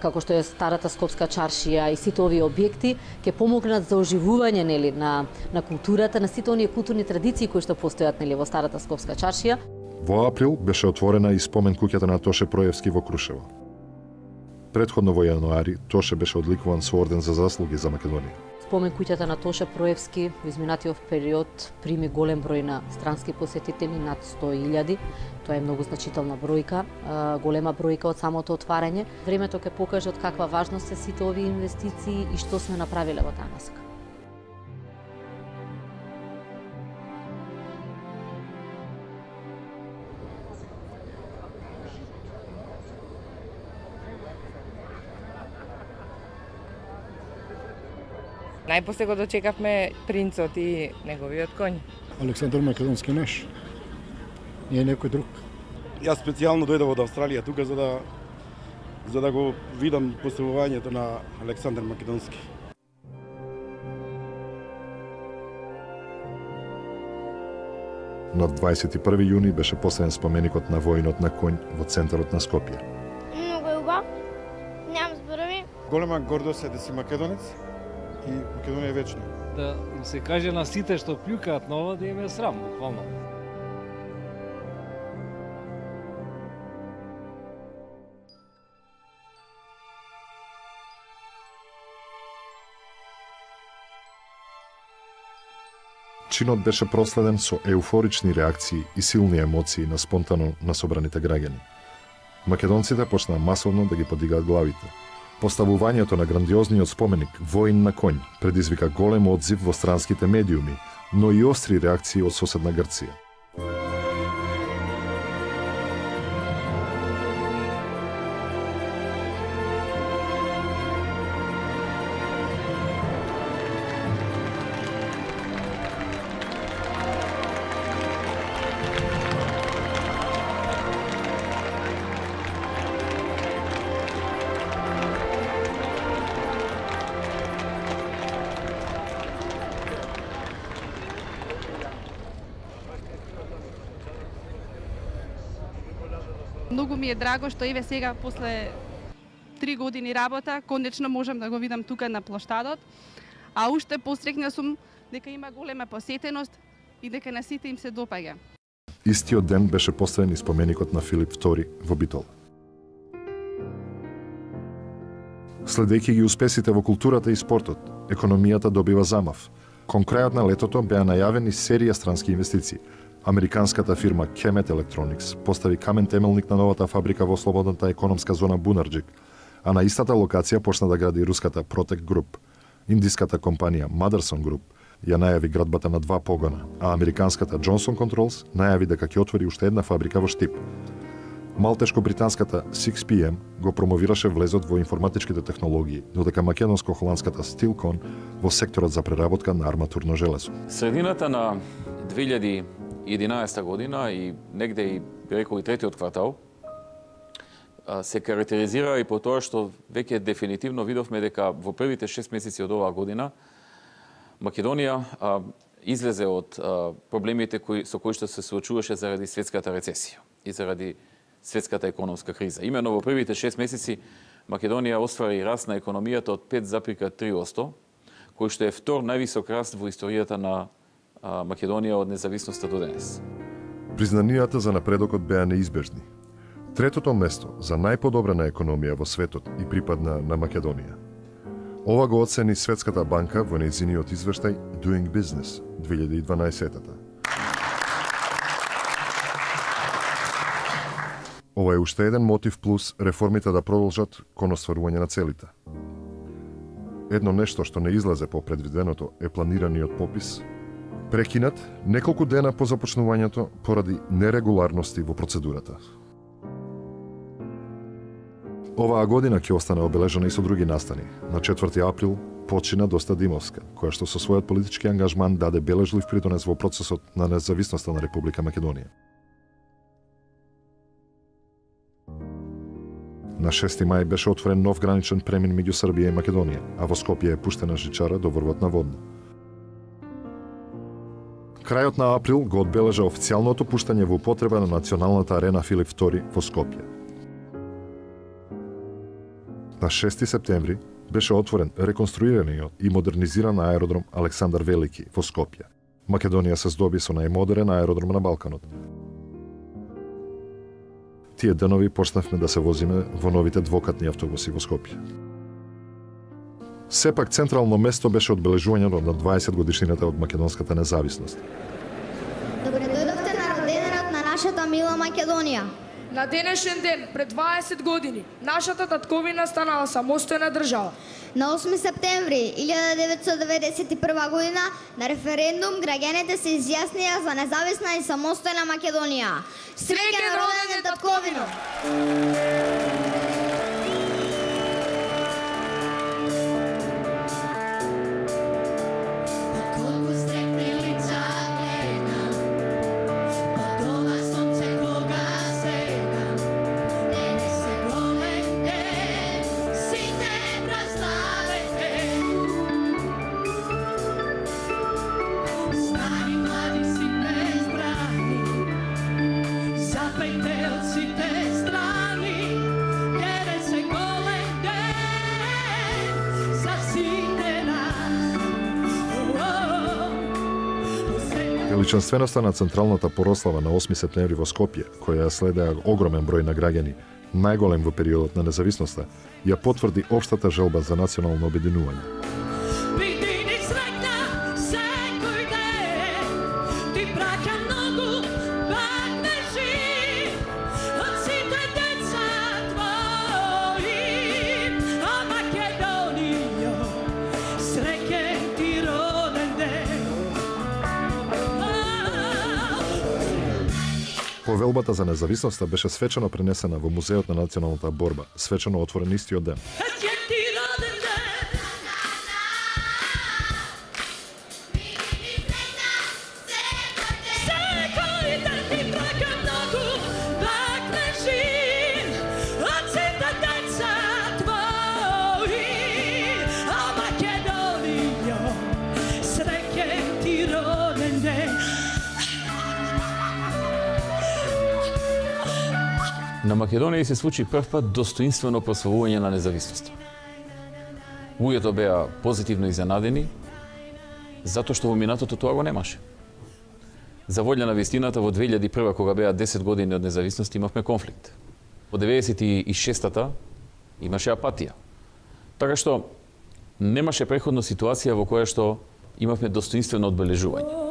како што е старата Скопска чаршија и сите овие објекти ќе помогнат за оживување нели на културата, на сите оние културни традиции кои што постојат нели во старата Скопска чаршија. Во април беше отворена и спомен куќата на Тоше Проевски во Крушево. Предходно во јануари Тоше беше одликуван со орден за заслуги за Македонија. Спомен куќата на Тоше Проевски во изминатиот период прими голем број на странски посетители, над 100.000. Тоа е многу значителна бројка, голема бројка од самото отварање. Времето ќе покаже од каква важност се сите овие инвестиции и што сме направиле во таа насока. Најпосле го дочекавме принцот и неговиот коњ. Александар Македонски наш. Не е некој друг. Јас специјално дојдов од Австралија тука за да го видам поставувањето на Александар Македонски. На 21 јуни беше поставен споменикот на воинот на коњ во центарот на Скопје. Многу е убав. Немам зборови. Голема гордост е да си македонец и Македонија е вечна. Да им се каже на сите што плюкаат на ова да им е срам, буквално. Чинот беше проследен со еуфорични реакции и силни емоции на спонтано насобраните граѓани. Македонците почнаа масовно да ги подигаат главите. Поставувањето на грандиозниот споменик Воин на коњ предизвика голем одзив во странските медиуми, но и остри реакции од соседна Грција. Многу ми е драго што еве сега после 3 години работа конечно можам да го видам тука на плоштадот, а уште посрекна сум дека има голема посетеност и дека на сите им се допаѓа. Истиот ден беше поставен и споменикот на Филип II во Битола. Следејќи ги успесите во културата и спортот, економијата добива замав. Кон крајот на летото беа најавени серија странски инвестиции. Американската фирма Kemet Electronics постави камен темелник на новата фабрика во слободната економска зона Бунарџик, а на истата локација почна да гради руската Protect Group. Индиската компанија Motherson Group ја најави градбата на 2 погона, а американската Johnson Controls најави дека ќе отвори уште една фабрика во Штип. Малтешко-британската 6PM го промовираше влезот во информатичките технологии, додека македонско-холандската Stilcon во секторот за преработка на арматурно железо. Средината на 2011 година и негде и би рекол и третиот квартал се карактеризира и по тоа што веќе дефинитивно видовме дека во првите 6 месеци од оваа година Македонија излезе од проблемите со кои што се соочуваше заради светската рецесија и заради светската економска криза. Имено во првите 6 месеци Македонија оствари раст на економијата од 5,3%, кој што е втор највисок раст во историјата на Македонија од независноста до денес. Признанијата за напредокот беа неизбежни. Третото место за најподобрена економија во светот и припадна на Македонија. Ова го оцени Светската банка во нејзиниот извештај Doing Business 2012-та. Ова е уште еден мотив плюс реформите да продолжат кон остварување на целите. Едно нешто што не излезе по предвиденото е планираниот попис, прекинат неколку дена по започнувањето поради нерегуларности во процедурата. Оваа година ќе остане обележана и со други настани. На 4 април почина Доста Димовска, која што со својот политички ангажман даде бележлив придонес во процесот на независноста на Република Македонија. На 6 мај беше отворен нов граничен премин меѓу Србија и Македонија, а во Скопје е пуштена жичара до врвот на Водно. Крајот на април го одбележа официјалното пуштање во употреба на националната арена Филип II во Скопје. На 6 септември беше отворен реконструираниот и модернизиран аеродром Александар Велики во Скопје. Македонија се здоби со најмодерен аеродром на Балканот. Тие денови почнавме да се возиме во новите двокатни автобуси во Скопје. Сепак централно место беше одбележувањето на 20 годишнината од македонската независност. Добре дојдовте на роденденот на нашата мила Македонија. На денешен ден, пред 20 години, нашата татковина станала самостојна држава. На 8 септември 1991 година на референдум граѓаните се изјаснија за независна и самостојна Македонија. Среќен роденден татковино! Величанственоста на централната порослава на 8 септември во Скопје, која ја следеа огромен број на граѓани, најголем во периодот на независноста, ја потврди општата желба за национално обединување. Повелбата за независноста беше свечено пренесена во Музеот на националната борба, свечено отворен истиот ден. На Македонија се случи првпат достоинствено прославување на независноста. Луѓето беа позитивно изненадени, затоа што во минатото тоа го немаше. За волја на вистината, во 2001, кога беа 10 години од независност, имавме конфликт. Во 96-та имаше апатија. Така што немаше преходна ситуација во која што имавме достоинствено одбележување.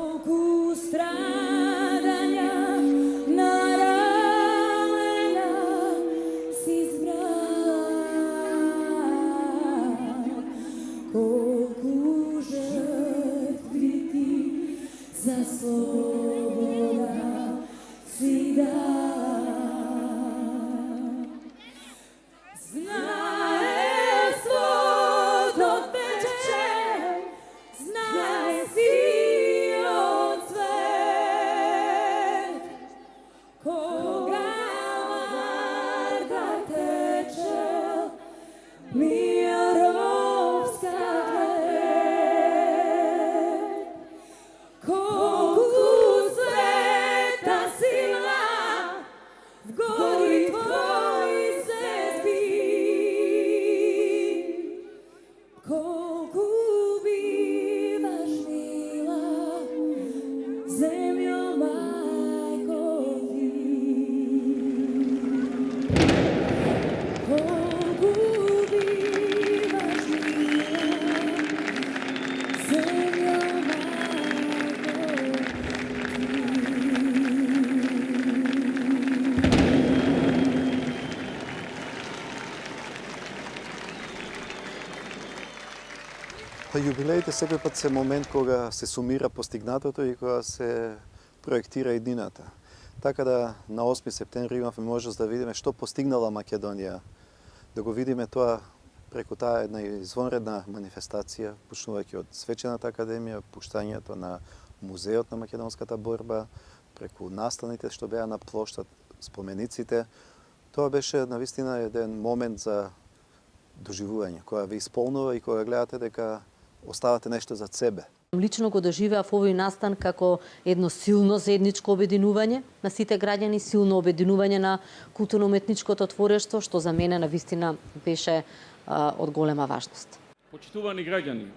Па јубилеите секој пат се момент кога се сумира постигнатото и кога се проектира иднината. Така да на 8 септември имавме можност да видиме што постигнала Македонија, да го видиме тоа преку таа една извонредна манифестација, почнувајќи од Свечената академија, пуштањето на музеот на македонската борба, преку настаните што беа на плоштад, спомениците. Тоа беше навистина еден момент за доживување, која ви исполнува и кога гледате дека оставате нешто за себе. Лично го доживеав овој настан како едно силно заедничко обединување на сите граѓани, силно обединување на културно-уметничкото творештво, што за мене навистина беше од голема важност. Почитувани граѓани,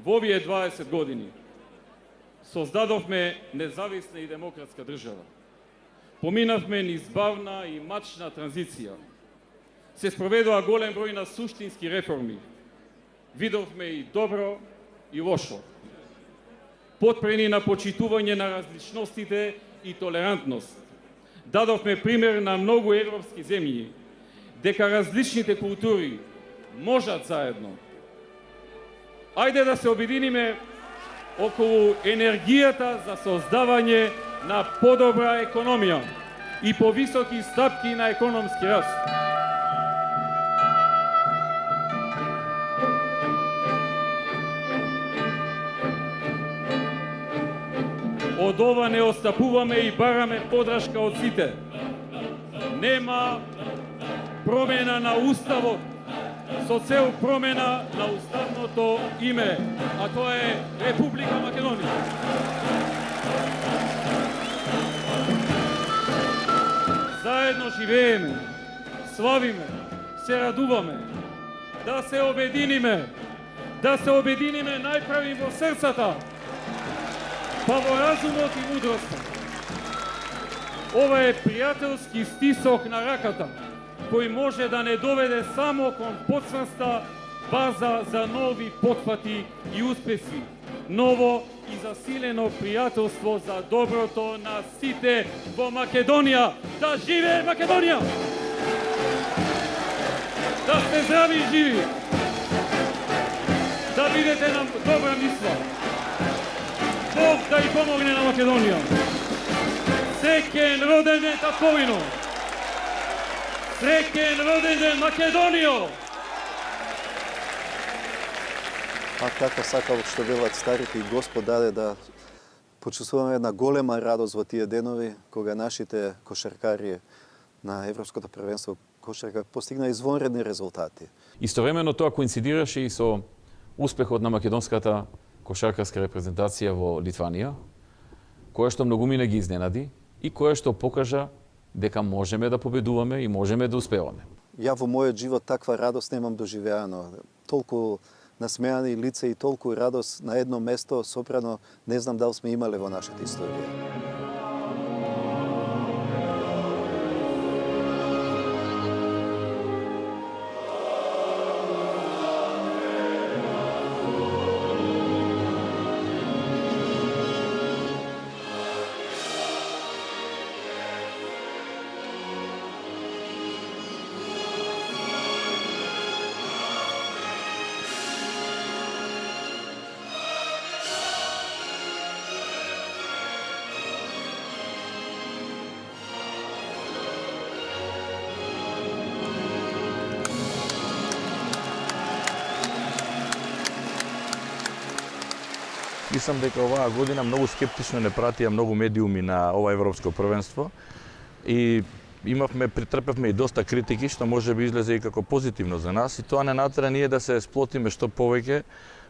во овие 20 години создадовме независна и демократска држава. Поминавме низ бавна и мачна транзиција. Се спроведува голем број на суштински реформи. Видовме и добро и лошо. Потпрени на почитување на различностите и толерантност. Дадовме пример на многу европски земји дека различните култури можат заедно. Ајде да се обединиме околу енергијата за создавање на подобра економија и повисоки стапки на економски раст. Од ова не отстапуваме и бараме подршка од сите. Нема промена на уставот со цел промена на уставното име, а тоа е Република Македонија. Заедно живееме, славиме, се радуваме, да се обединиме најправим во срцата, па во разумот и мудроста. Ова е пријателски стисок на раката, кој може да не доведе само кон подсврста база за нови потфати и успеси, ново и засилено пријателство за доброто на сите во Македонија. Да живее Македонија! Да сте здрави и живи! Да бидете нам добра мисла! Бог да и помогне на Македонија. Среќен роден ден татковино. Среќен роден ден Македонијо. А како сакал што велат старите и Господ даде да почувствуваме една голема радост во тие денови кога нашите кошаркари на Европското првенство кошарка постигна извонредни резултати. Истовремено тоа коинцидираше и со успехот на македонската кошаркарска репрезентација во Литванија, која што многумина ги изненади и која што покажа дека можеме да победуваме и можеме да успеваме. Ја во мојот живот таква радост немам доживеано. Толку насмеани лица и толку радост на едно место собрано, не знам дали сме имале во нашата историја. мислам дека оваа година многу скептично не пратија многу медиуми на ова европско првенство и претрпевме и доста критики, што може би излезе и како позитивно за нас и тоа не натера ние да се сплотиме што повеќе,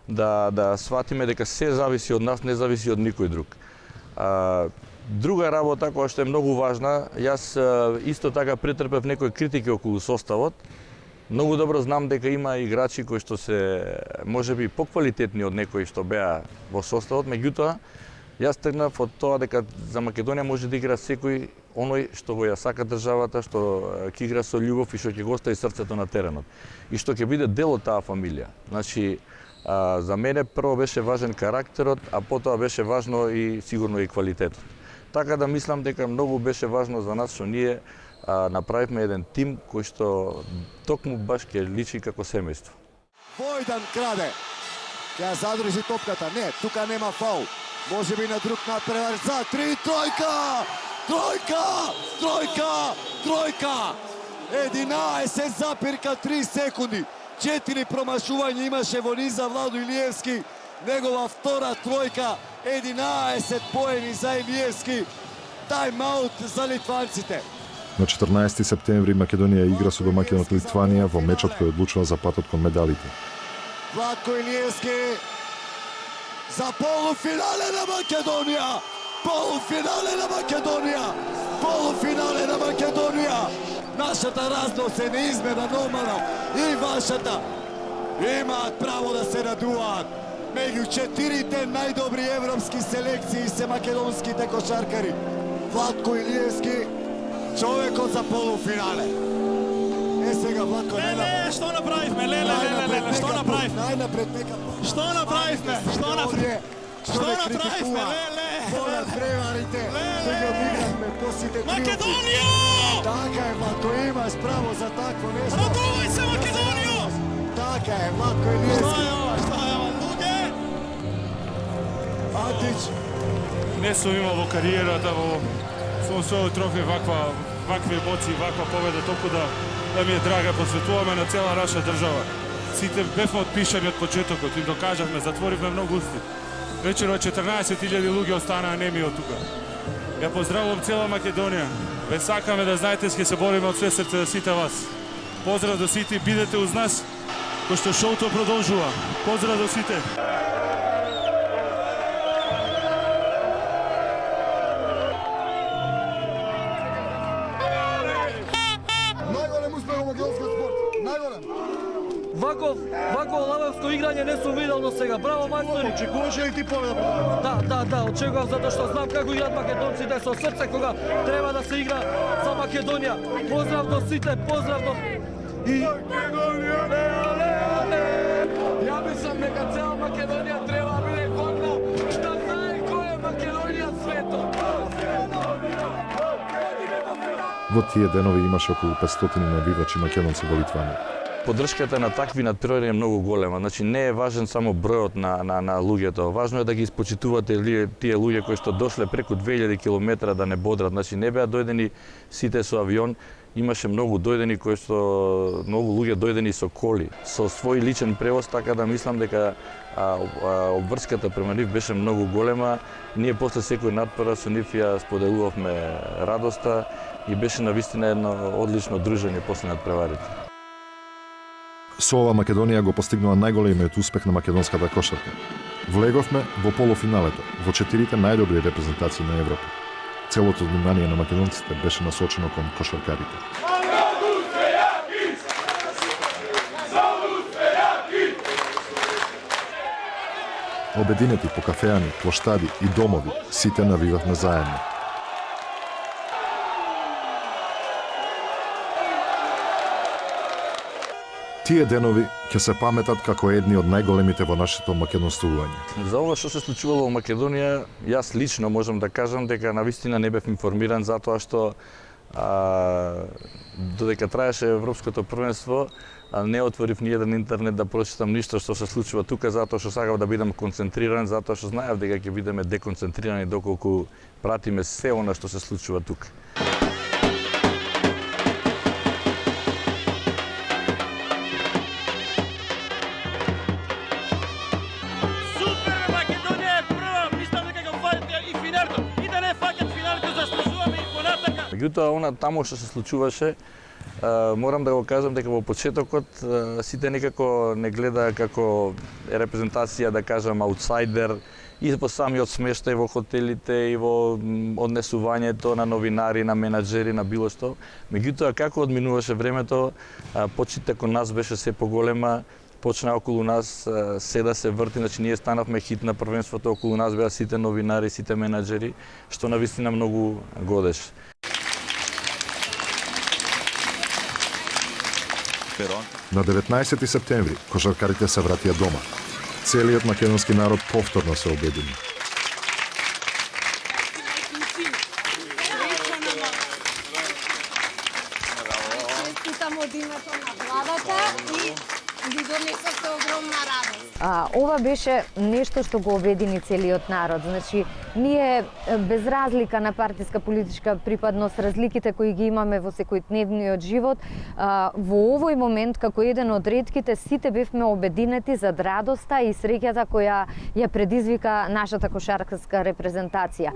да сватиме дека се зависи од нас, не зависи од никој друг. Друга работа која што е многу важна, јас исто така претрпев некои критики околу составот. Многу добро знам дека има играчи кои што се можеби поквалитетни од некои што беа во составот, меѓутоа јас тргнав од тоа дека за Македонија може да игра секој оној што го ја сака државата, што ќе игра со љубов и што ќе го остави срцето на теренот и што ќе биде дел од таа фамилија. Значи, за мене прво беше важен карактерот, а потоа беше важно и сигурно и квалитетот. Така да мислам дека многу беше важно за нас што ние направивме еден тим кој што токму баш ќе личи како семејство. Војдан краде. Ќе задржи топката. Не, тука нема фаул. Може би на друг надпревар за 3 тројка! Тројка! Тројка! Тројка! 11 запирка 3 секунди. 4 промашувања имаше во низа Владо Илиевски. Негова втора тројка. 11 поени за Илиевски. Тајм-аут за литванците. На 14 септември Македонија игра со домаќинот Литванија во мечот кој одлучува за патот кон медалите. Владко Илиевски за полуфинале на Македонија! Полуфинале на Македонија! Полуфинале на Македонија! Нашата разност е неизмерна, нормална и вашата имаат право да се радуваат. Меѓу 4 најдобри европски селекции се македонските кошаркари. Владко Илиевски, човекот за полуфинале. Сега Владко, што направивме? Што направивме? Најнапред нека. Што направивме? Што направивме? Што направивме? Полат преварите. Сега мигравме по сите триумфи. Македонија! Така е, Владко, имаш право за такво нешто. Радувај се, Македонија! Така е, Владко Илиевски. Што е ова, луѓе? Атич. Не сум имал во кариерата во свој трофеј вакви емоции, ваква победа, толку да ми е драга, посветуваме на цела наша држава. Сите бевме отпишани од почетокот, им докажавме, затворивме многу усти. Вечерот 14.000 луѓе останаа неми од тука. Ја поздравувам цела Македонија. Ве сакаме да знаете, ќе се бориме од све срце за сите вас. Поздрав до сите, бидете уз нас, кој што шоуто продолжува. Поздрав до сите. Вако лавевско играње не сум видел до сега. Браво, мајстори! Очекуваше ли ти победа? Да, очекував затоа што знам како играат македонците со срце кога треба да се игра за Македонија. Поздрав до сите, поздрав до... Ја мислам дека цела Македонија треба да биде горда, да знае кој е Македонија светот. Во тие денови имаше околу 500 навивачи македонци во Литванија. Поддршката на такви надпревари е многу голема. Значи не е важен само бројот на луѓето. Важно е да ги испочитувате тие луѓе кои што дошле преку 2000 км да не бодрат. Значи не беа дојдени сите со авион. Имаше многу луѓе дојдени со коли, со свој личен превоз, така да мислам дека обврската према нив беше многу голема. Ние после секој надпревар со нив ја споделувавме радоста и беше навистина едно одлично дружење после надпреварите. Со ова Македонија го постигнува најголемиот успех на македонската кошарка. Влеговме во полуфиналето, во 4 најдобри репрезентации на Европа. Целото внимание на македонците беше насочено кон кошаркарите. Обединети по кафеани, плоштади и домови, сите навивавме заедно. Тие денови ќе се паметат како едни од најголемите во нашето македонствување. За ова што се случувало во Македонија, јас лично можам да кажам дека навистина не бев информиран затоа што додека траеше европското првенство, не отворив ни еден интернет да прочитам ништо што се случува тука, затоа што сакав да бидам концентриран, затоа што знаев дека ќе бидеме деконцентрирани доколку пратиме се она што се случува тука. Македонија е Меѓутоа, она таму што се случуваше, морам да го кажам дека во почетокот сите некако не гледа како репрезентација, да кажам, аутсайдер, и во самиот смештај во хотелите и во однесувањето на новинари, на менаџери, на било што. Меѓутоа, како одминуваше времето, почитта кон нас беше се поголема, почна околу нас се да се врти, значи ние станавме хит на првенството, околу нас беа сите новинари, сите менаџери, што навистина многу годеше. На 19 септември кошаркарите се вратија дома. Целиот македонски народ повторно се обедини. Честитам од името на владата и ви донесовте огромна радост. Ова беше нешто што го обедини целиот народ. Значи, ние без разлика на партиска политичка припадност, разликите кои ги имаме во секојдневниот живот, во овој момент како еден од ретките сите бевме обединети зад радоста и среќата која ја предизвика нашата кошаркарска репрезентација.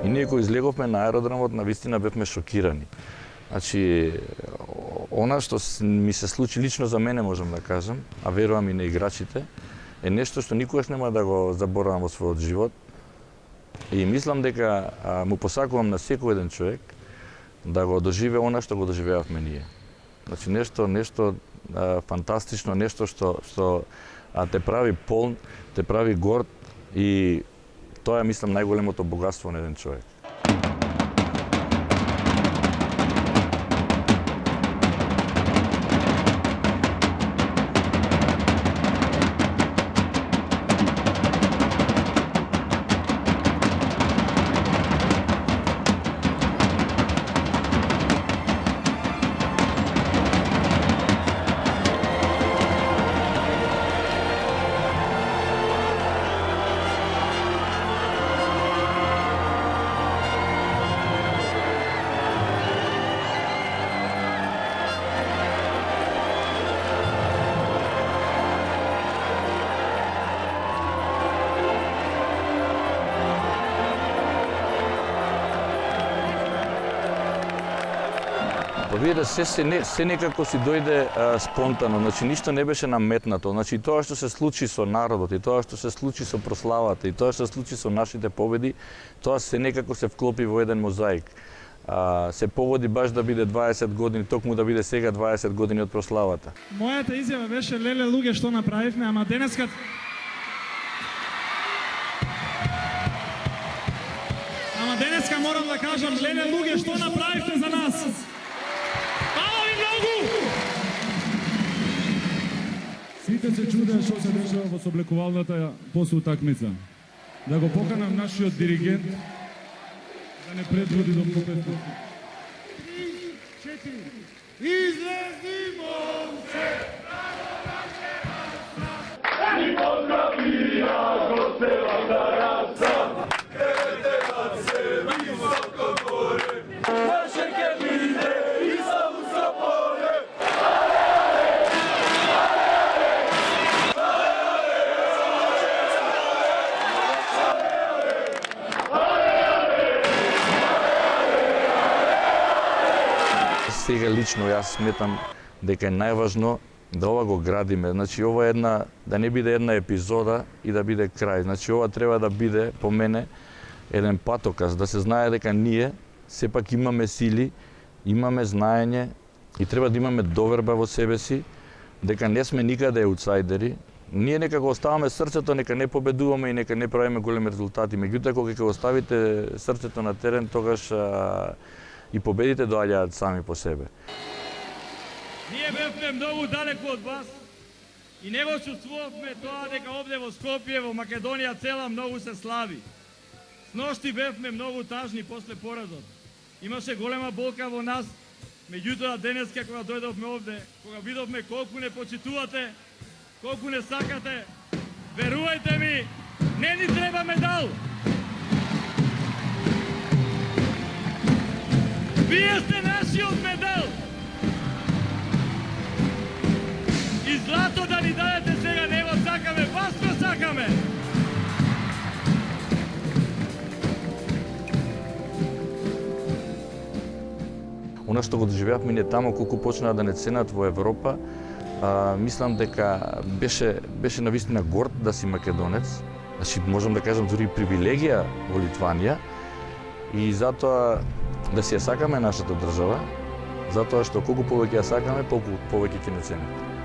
И ние кои излеговме на аеродромот, навистина бевме шокирани. Значи, она што ми се случи лично за мене, можам да кажам, а верувам и на играчите, е нешто што никогаш нема да го заборавам во својот живот. И мислам дека му посакувам на секој еден човек да го доживее она што го доживеавме ние. Значи, нешто фантастично, нешто што те прави полн, те прави горд и тоа е, мислам, најголемото богатство на еден човек. Видите, се некако си дојде спонтано, значи ништо не беше наметнато. Значи тоа што се случи со народот, и тоа што се случи со прославата, и тоа што се случи со нашите победи, тоа се некако се вклопи во еден мозаик. Се поводи баш да биде 20 години, токму да биде сега 20 години од прославата. Мојата изјава беше леле луѓе што направивме, ама денеска морам да кажам леле луѓе што направивте за нас. Сите се чудеа што се дешава во соблекувалната после утакмица. Да го поканам нашиот диригент да не предводи до попетот. 3, 4. Излези момче! Ни поздравија го целата раса, крете над се високо горе, наше ке биде и само запоре. сега лично јас сметам дека е најважно да ова го градиме. Значи ова е да не биде една епизода и да биде крај. Значи ова треба да биде по мене еден патоказ, да се знае дека ние сепак имаме сили, имаме знаење и треба да имаме доверба во себе си, дека не сме никаде аутсайдери. Ние нека го оставаме срцето, нека не победуваме и нека не правиме големи резултати. Меѓутоа, кога ќе оставите срцето на терен, тогаш и победите доаѓаат сами по себе. Ние бевме многу далеку од вас и не го чувствувавме тоа дека овде во Скопје, во Македонија цела многу се слави. Сношти бевме многу тажни после поразот. Имаше голема болка во нас, меѓутоа денеска кога дојдовме овде, кога видовме колку не почитувате, колку не сакате, верувајте ми, не ни треба медал. Вие сте нашиот медал. И злато да ни дадете сега не го сакаме, вас го сакаме. Она што го доживеавме ние тамо, колку почнаа да не ценат во Европа, мислам дека беше навистина горд да си македонец. Значи, можам да кажам дури привилегија во Литванија и затоа да си ја сакаме нашата држава, затоа што колку повеќе ја сакаме, толку повеќе ќе не ценат.